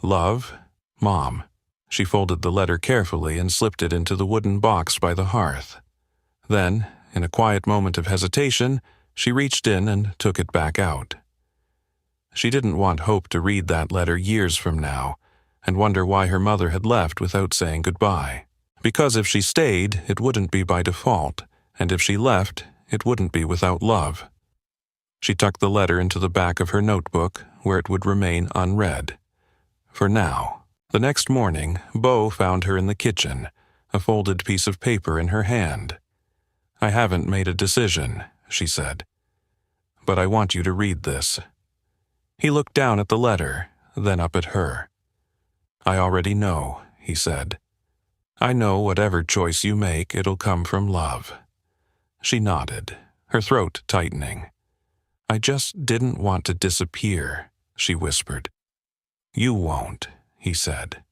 Love, Mom." She folded the letter carefully and slipped it into the wooden box by the hearth. Then, in a quiet moment of hesitation, she reached in and took it back out. She didn't want Hope to read that letter years from now and wonder why her mother had left without saying goodbye. Because if she stayed, it wouldn't be by default, and if she left, it wouldn't be without love. She tucked the letter into the back of her notebook, where it would remain unread. For now. The next morning, Bo found her in the kitchen, a folded piece of paper in her hand. "I haven't made a decision," she said. "But I want you to read this." He looked down at the letter, then up at her. "I already know," he said. "I know whatever choice you make, it'll come from love." She nodded, her throat tightening. "I just didn't want to disappear," she whispered. "You won't," he said.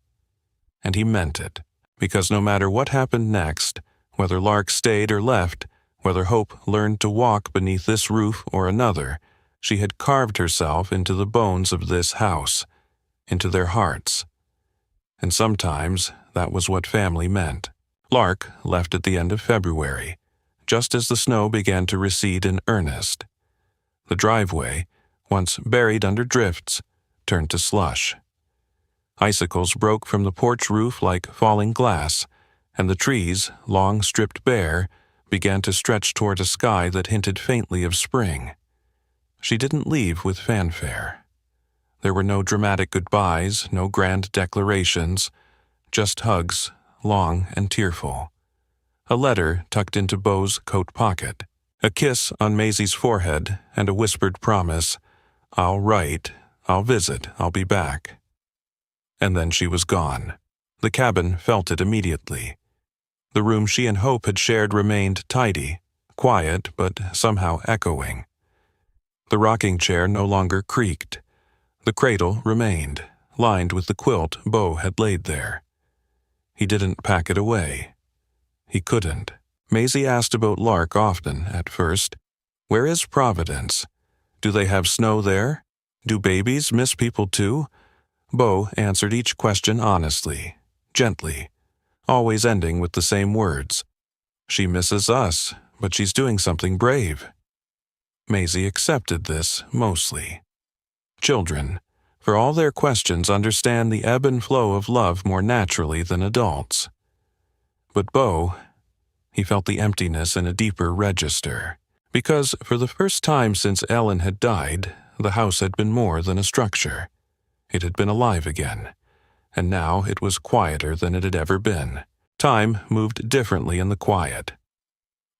And he meant it, because no matter what happened next, whether Lark stayed or left, whether Hope learned to walk beneath this roof or another, she had carved herself into the bones of this house, into their hearts. And sometimes that was what family meant. Lark left at the end of February, just as the snow began to recede in earnest. The driveway, once buried under drifts, turned to slush. Icicles broke from the porch roof like falling glass, and the trees, long stripped bare, began to stretch toward a sky that hinted faintly of spring. She didn't leave with fanfare. There were no dramatic goodbyes, no grand declarations, just hugs, long and tearful. A letter tucked into Bo's coat pocket, a kiss on Maisie's forehead, and a whispered promise, "I'll write, I'll visit, I'll be back." And then she was gone. The cabin felt it immediately. The room she and Hope had shared remained tidy, quiet but somehow echoing. The rocking chair no longer creaked. The cradle remained, lined with the quilt Bo had laid there. He didn't pack it away. He couldn't. Maisie asked about Lark often at first. "Where is Providence? Do they have snow there? Do babies miss people too?" Bo answered each question honestly, gently, always ending with the same words. "She misses us, but she's doing something brave." Maisie accepted this mostly. Children, for all their questions, understand the ebb and flow of love more naturally than adults. But Bo, he felt the emptiness in a deeper register, because for the first time since Ellen had died, the house had been more than a structure. It had been alive again, and now it was quieter than it had ever been. Time moved differently in the quiet.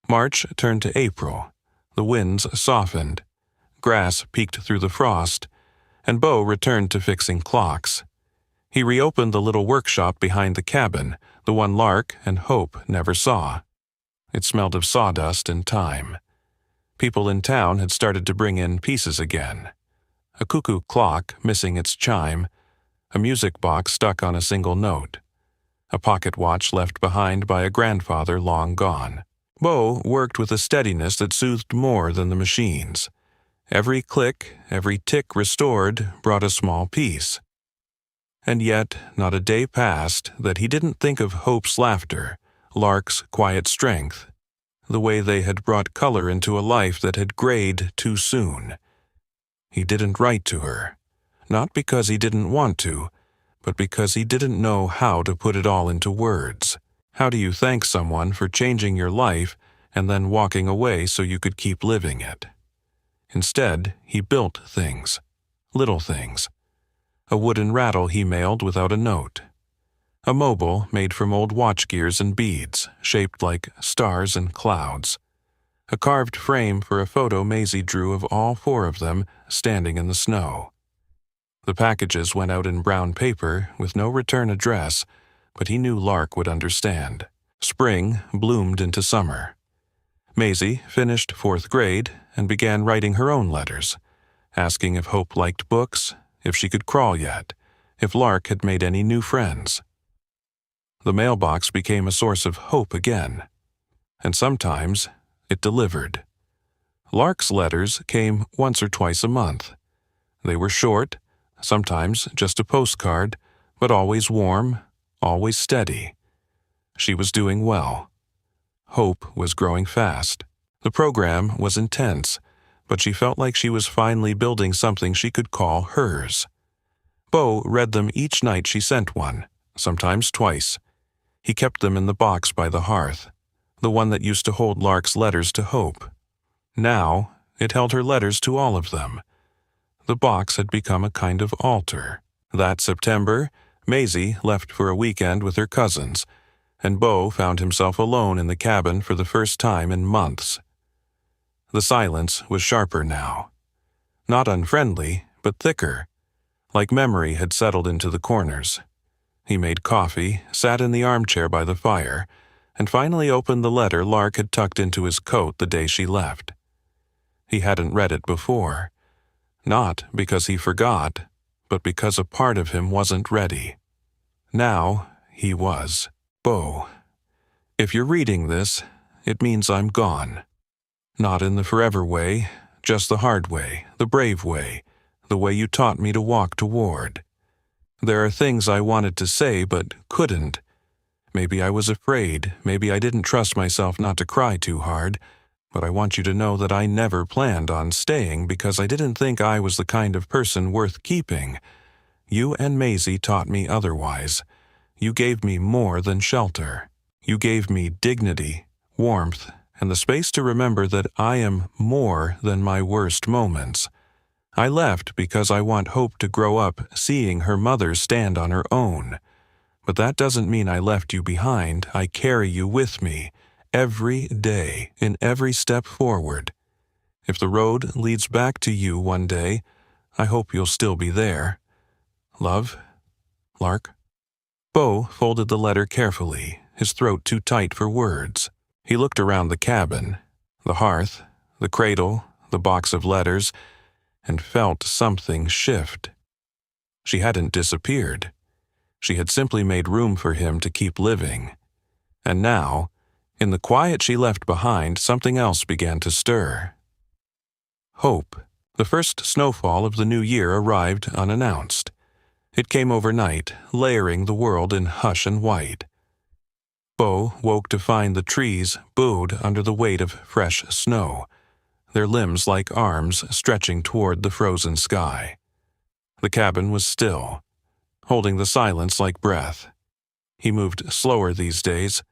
March turned to April. The winds softened. Grass peeked through the frost, and Bo returned to fixing clocks. He reopened the little workshop behind the cabin, the one Lark and Hope never saw. It smelled of sawdust and time. People in town had started to bring in pieces again. A cuckoo clock missing its chime, a music box stuck on a single note, a pocket watch left behind by a grandfather long gone. Bo worked with a steadiness that soothed more than the machines. Every click, every tick restored brought a small peace. And yet, not a day passed that he didn't think of Hope's laughter, Lark's quiet strength, the way they had brought color into a life that had grayed too soon. He didn't write to her, not because he didn't want to, but because he didn't know how to put it all into words. How do you thank someone for changing your life and then walking away so you could keep living it? Instead, he built things, little things. A wooden rattle he mailed without a note. A mobile made from old watch gears and beads, shaped like stars and clouds. A carved frame for a photo Maisie drew of all four of them standing in the snow. The packages went out in brown paper with no return address, but he knew Lark would understand. Spring bloomed into summer. Maisie finished 4th grade and began writing her own letters, asking if Hope liked books, if she could crawl yet, if Lark had made any new friends. The mailbox became a source of hope again, and sometimes it delivered. Lark's letters came once or twice a month. They were short, sometimes just a postcard, but always warm, always steady. She was doing well. Hope was growing fast. The program was intense, but she felt like she was finally building something she could call hers. Bo read them each night she sent one, sometimes twice. He kept them in the box by the hearth, the one that used to hold Lark's letters to Hope. Now, it held her letters to all of them. The box had become a kind of altar. That September, Maisie left for a weekend with her cousins, and Bo found himself alone in the cabin for the first time in months. The silence was sharper now. Not unfriendly, but thicker, like memory had settled into the corners. He made coffee, sat in the armchair by the fire, and finally opened the letter Lark had tucked into his coat the day she left. He hadn't read it before, not because he forgot, but because a part of him wasn't ready. Now he was. Bo, if you're reading this, it means I'm gone. Not in the forever way, just the hard way, the brave way, the way you taught me to walk toward. There are things I wanted to say but couldn't. Maybe I was afraid, maybe I didn't trust myself not to cry too hard, but I want you to know that I never planned on staying because I didn't think I was the kind of person worth keeping. You and Maisie taught me otherwise. You gave me more than shelter. You gave me dignity, warmth, and the space to remember that I am more than my worst moments. I left because I want Hope to grow up seeing her mother stand on her own. But that doesn't mean I left you behind. I carry you with me, every day, in every step forward. If the road leads back to you one day, I hope you'll still be there. Love, Lark. Bo folded the letter carefully, his throat too tight for words. He looked around the cabin, the hearth, the cradle, the box of letters, and felt something shift. She hadn't disappeared. She had simply made room for him to keep living. And now, in the quiet she left behind, something else began to stir. Hope. The first snowfall of the new year arrived unannounced. It came overnight, layering the world in hush and white. Bo woke to find the trees bowed under the weight of fresh snow, their limbs like arms stretching toward the frozen sky. The cabin was still, holding the silence like breath. He moved slower these days.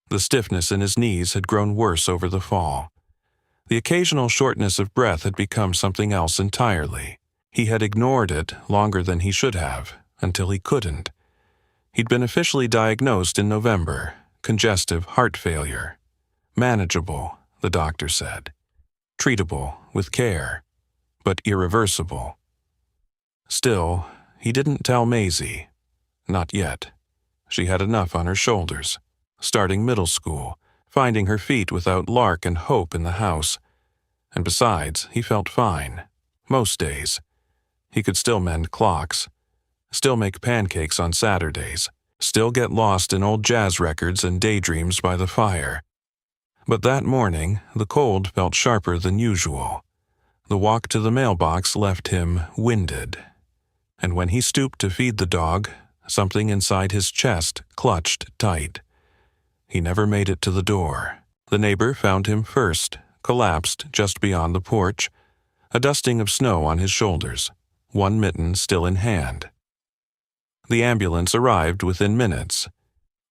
The stiffness in his knees had grown worse over the fall. The occasional shortness of breath had become something else entirely. He had ignored it longer than he should have, until he couldn't. He'd been officially diagnosed in November, congestive heart failure. Manageable, the doctor said. Treatable with care, but irreversible. Still, he didn't tell Maisie. Not yet. She had enough on her shoulders. Starting middle school, finding her feet without Lark and Hope in the house. And besides, he felt fine. Most days. He could still mend clocks. Still make pancakes on Saturdays. Still get lost in old jazz records and daydreams by the fire. But that morning, the cold felt sharper than usual. The walk to the mailbox left him winded. And when he stooped to feed the dog, something inside his chest clutched tight. He never made it to the door. The neighbor found him first, collapsed just beyond the porch, a dusting of snow on his shoulders, one mitten still in hand. The ambulance arrived within minutes.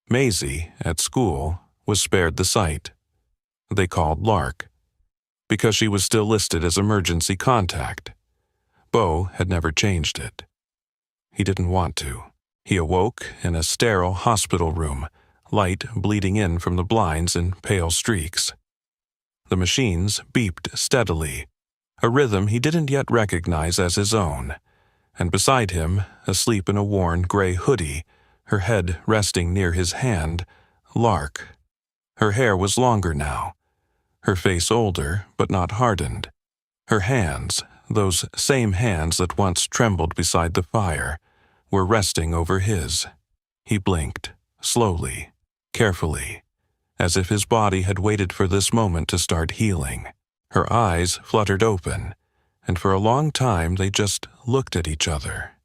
Maisie, at school, was spared the sight. They called Lark, because she was still listed as emergency contact. Bo had never changed it. He didn't want to. He awoke in a sterile hospital room, light bleeding in from the blinds in pale streaks. The machines beeped steadily, a rhythm he didn't yet recognize as his own, and beside him, asleep in a worn gray hoodie, her head resting near his hand, Lark. Her hair was longer now, her face older but not hardened. Her hands, those same hands that once trembled beside the fire, were resting over his. He blinked, slowly, carefully, as if his body had waited for this moment to start healing. Her eyes fluttered open, and for a long time they just looked at each other.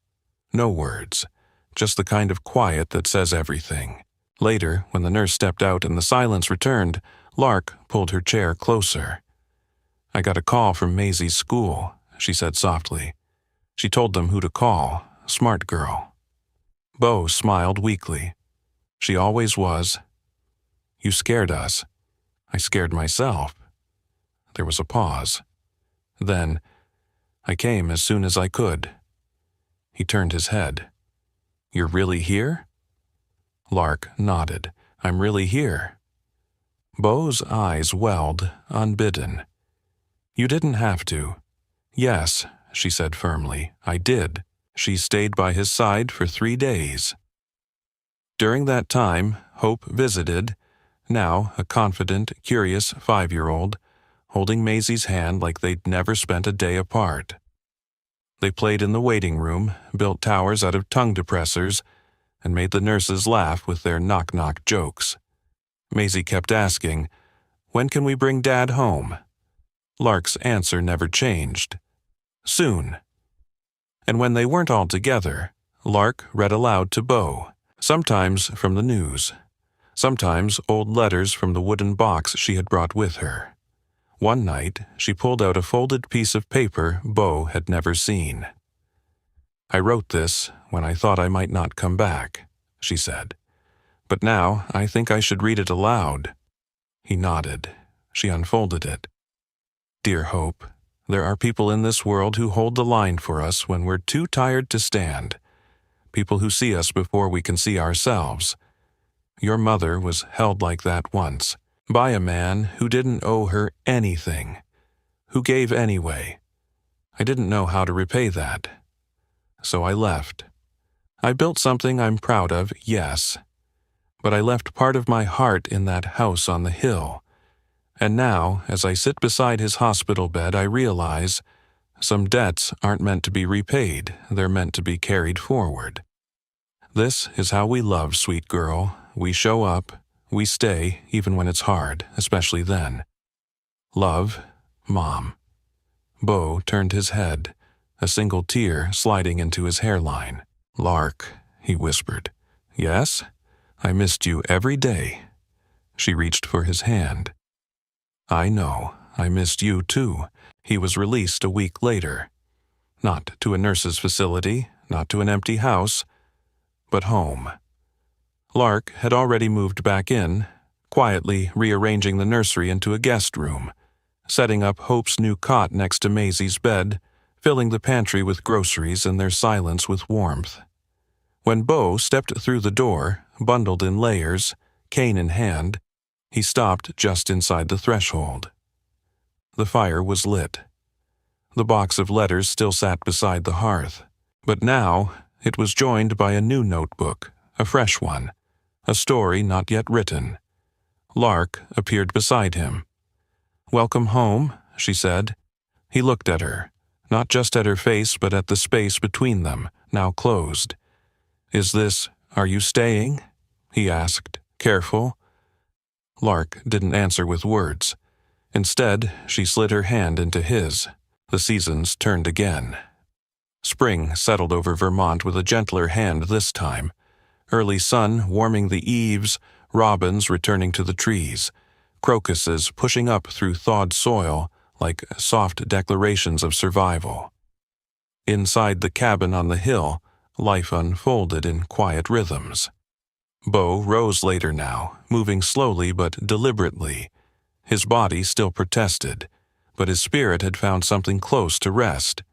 No words, just the kind of quiet that says everything. Later, when the nurse stepped out and the silence returned, Lark pulled her chair closer. "I got a call from Maisie's school," she said softly. "She told them who to call. Smart girl." Bo smiled weakly. "She always was." "You scared us." "I scared myself." There was a pause. Then, "I came as soon as I could." He turned his head. "You're really here?" Lark nodded. "I'm really here." Bo's eyes welled, unbidden. "You didn't have to." "Yes," she said firmly, "I did." She stayed by his side for 3 days. During that time, Hope visited, now a confident, curious 5-year-old, holding Maisie's hand like they'd never spent a day apart. They played in the waiting room, built towers out of tongue depressors, and made the nurses laugh with their knock-knock jokes. Maisie kept asking, "When can we bring Dad home?" Lark's answer never changed. "Soon." And when they weren't all together, Lark read aloud to Bo, sometimes from the news, sometimes old letters from the wooden box she had brought with her. One night, she pulled out a folded piece of paper Bo had never seen. "I wrote this when I thought I might not come back," she said. "But now I think I should read it aloud." He nodded. She unfolded it. "Dear Hope, there are people in this world who hold the line for us when we're too tired to stand. People who see us before we can see ourselves. Your mother was held like that once, by a man who didn't owe her anything, who gave anyway. I didn't know how to repay that. So I left. I built something I'm proud of, yes, but I left part of my heart in that house on the hill. And now, as I sit beside his hospital bed, I realize some debts aren't meant to be repaid, they're meant to be carried forward. This is how we love, sweet girl. We show up, we stay, even when it's hard, especially then. Love, Mom." Bo turned his head, a single tear sliding into his hairline. "Lark," he whispered. "Yes? I missed you every day." She reached for his hand. "I know, I missed you too." He was released a week later. Not to a nurse's facility, not to an empty house, but home. Lark had already moved back in, quietly rearranging the nursery into a guest room, setting up Hope's new cot next to Maisie's bed, filling the pantry with groceries and their silence with warmth. When Beau stepped through the door, bundled in layers, cane in hand, he stopped just inside the threshold. The fire was lit. The box of letters still sat beside the hearth, but now it was joined by a new notebook, a fresh one, a story not yet written. Lark appeared beside him. "Welcome home," she said. He looked at her, not just at her face but at the space between them, now closed. "Are you staying?" he asked, careful. Lark didn't answer with words. Instead, she slid her hand into his. The seasons turned again. Spring settled over Vermont with a gentler hand this time. Early sun warming the eaves, robins returning to the trees, crocuses pushing up through thawed soil like soft declarations of survival. Inside the cabin on the hill, life unfolded in quiet rhythms. Beau rose later now, moving slowly but deliberately. His body still protested, but his spirit had found something close to rest.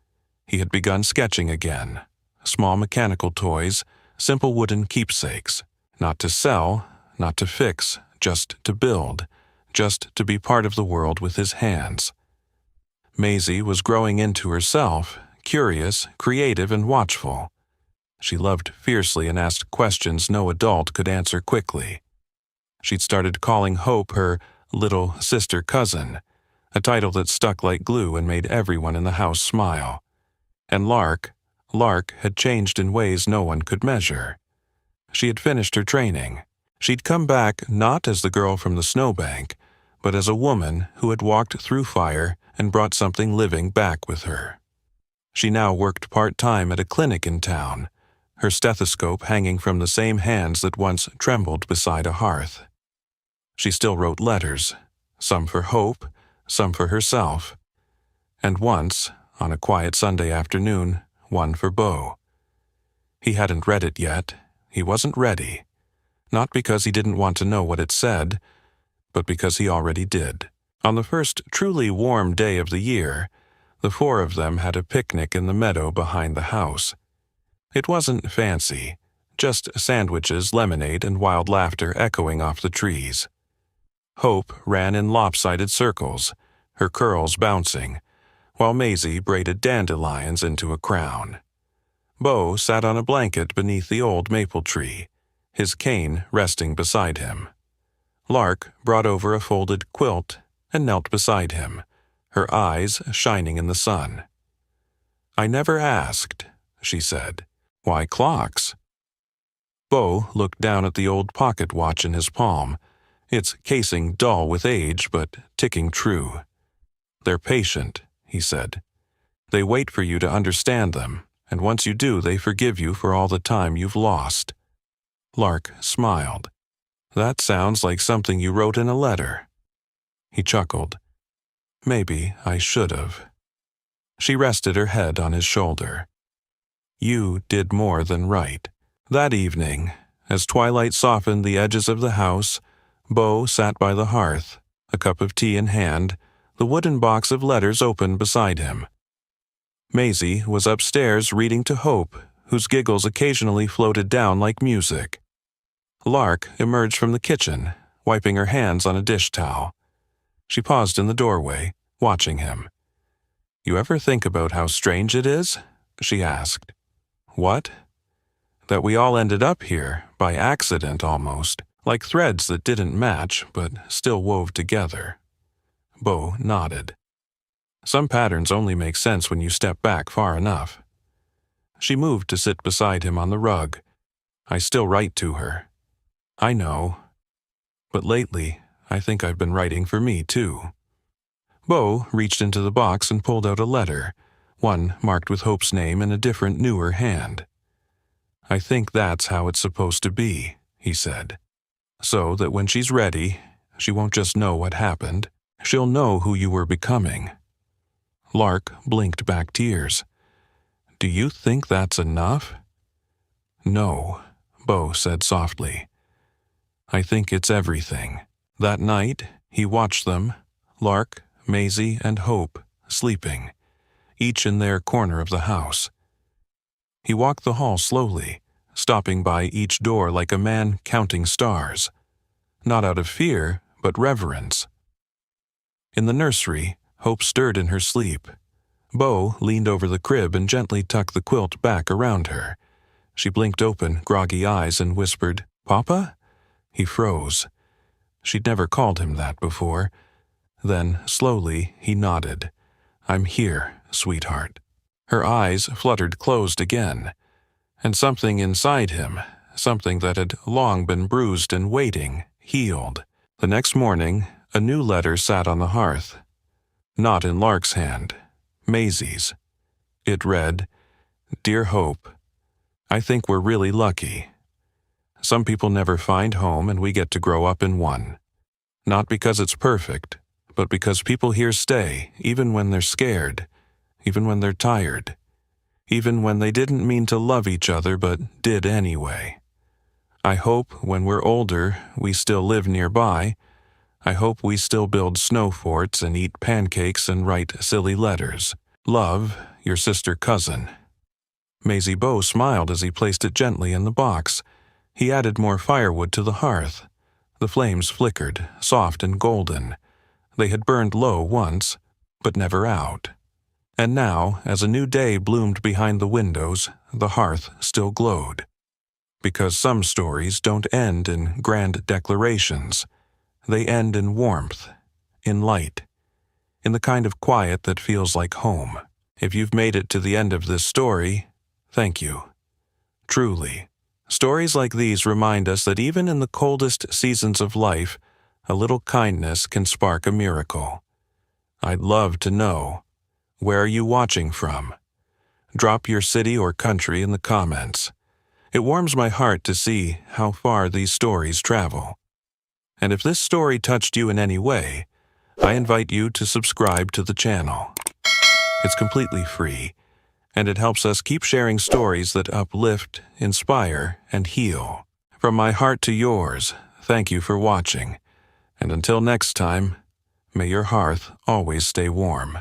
He had begun sketching again. Small mechanical toys, simple wooden keepsakes. Not to sell, not to fix, just to build, just to be part of the world with his hands. Maisie was growing into herself, curious, creative, and watchful. She loved fiercely and asked questions no adult could answer quickly. She'd started calling Hope her little sister cousin, a title that stuck like glue and made everyone in the house smile. And Lark had changed in ways no one could measure. She had finished her training. She'd come back not as the girl from the snowbank, but as a woman who had walked through fire and brought something living back with her. She now worked part-time at a clinic in town, her stethoscope hanging from the same hands that once trembled beside a hearth. She still wrote letters, some for Hope, some for herself, and once, on a quiet Sunday afternoon, one for Beau. He hadn't read it yet. He wasn't ready. Not because he didn't want to know what it said, but because he already did. On the first truly warm day of the year, the four of them had a picnic in the meadow behind the house. It wasn't fancy, just sandwiches, lemonade, and wild laughter echoing off the trees. Hope ran in lopsided circles, her curls bouncing, while Maisie braided dandelions into a crown. Beau sat on a blanket beneath the old maple tree, his cane resting beside him. Lark brought over a folded quilt and knelt beside him, her eyes shining in the sun. "I never asked," she said. "Why clocks?" Beau looked down at the old pocket watch in his palm, its casing dull with age but ticking true. "They're patient," he said. "They wait for you to understand them, and once you do, they forgive you for all the time you've lost." Lark smiled. "That sounds like something you wrote in a letter." He chuckled. "Maybe I should have." She rested her head on his shoulder. "You did more than write." That evening, as twilight softened the edges of the house, Beau sat by the hearth, a cup of tea in hand, the wooden box of letters open beside him. Maisie was upstairs reading to Hope, whose giggles occasionally floated down like music. Lark emerged from the kitchen, wiping her hands on a dish towel. She paused in the doorway, watching him. "You ever think about how strange it is?" she asked. "What?" "That we all ended up here, by accident almost, like threads that didn't match but still wove together." Beau nodded. "Some patterns only make sense when you step back far enough." She moved to sit beside him on the rug. "I still write to her." "I know. But lately, I think I've been writing for me, too." Beau reached into the box and pulled out a letter, one marked with Hope's name in a different, newer hand. "I think that's how it's supposed to be," he said. "So that when she's ready, she won't just know what happened. She'll know who you were becoming." Lark blinked back tears. "Do you think that's enough?" "No," Beau said softly. "I think it's everything." That night, he watched them, Lark, Maisie and Hope sleeping, each in their corner of the house. He walked the hall slowly, stopping by each door like a man counting stars, not out of fear, but reverence. In the nursery, Hope stirred in her sleep. Bo leaned over the crib and gently tucked the quilt back around her. She blinked open, groggy eyes and whispered, "Papa?" He froze. She'd never called him that before. Then, slowly, he nodded. "I'm here, sweetheart." Her eyes fluttered closed again, and something inside him, something that had long been bruised and waiting, healed. The next morning, a new letter sat on the hearth. Not in Lark's hand, Maisie's. It read, "Dear Hope, I think we're really lucky. Some people never find home and we get to grow up in one. Not because it's perfect, but because people here stay, even when they're scared, even when they're tired, even when they didn't mean to love each other but did anyway. I hope when we're older we still live nearby. I hope we still build snow forts and eat pancakes and write silly letters. Love, your sister-cousin." Maisie Bo smiled as he placed it gently in the box. He added more firewood to the hearth. The flames flickered, soft and golden. They had burned low once, but never out. And now, as a new day bloomed behind the windows, the hearth still glowed. Because some stories don't end in grand declarations. They end in warmth, in light, in the kind of quiet that feels like home. If you've made it to the end of this story, thank you. Truly. Stories like these remind us that even in the coldest seasons of life, a little kindness can spark a miracle. I'd love to know, where are you watching from? Drop your city or country in the comments. It warms my heart to see how far these stories travel. And if this story touched you in any way, I invite you to subscribe to the channel. It's completely free, and it helps us keep sharing stories that uplift, inspire, and heal. From my heart to yours, thank you for watching. And until next time, may your hearth always stay warm.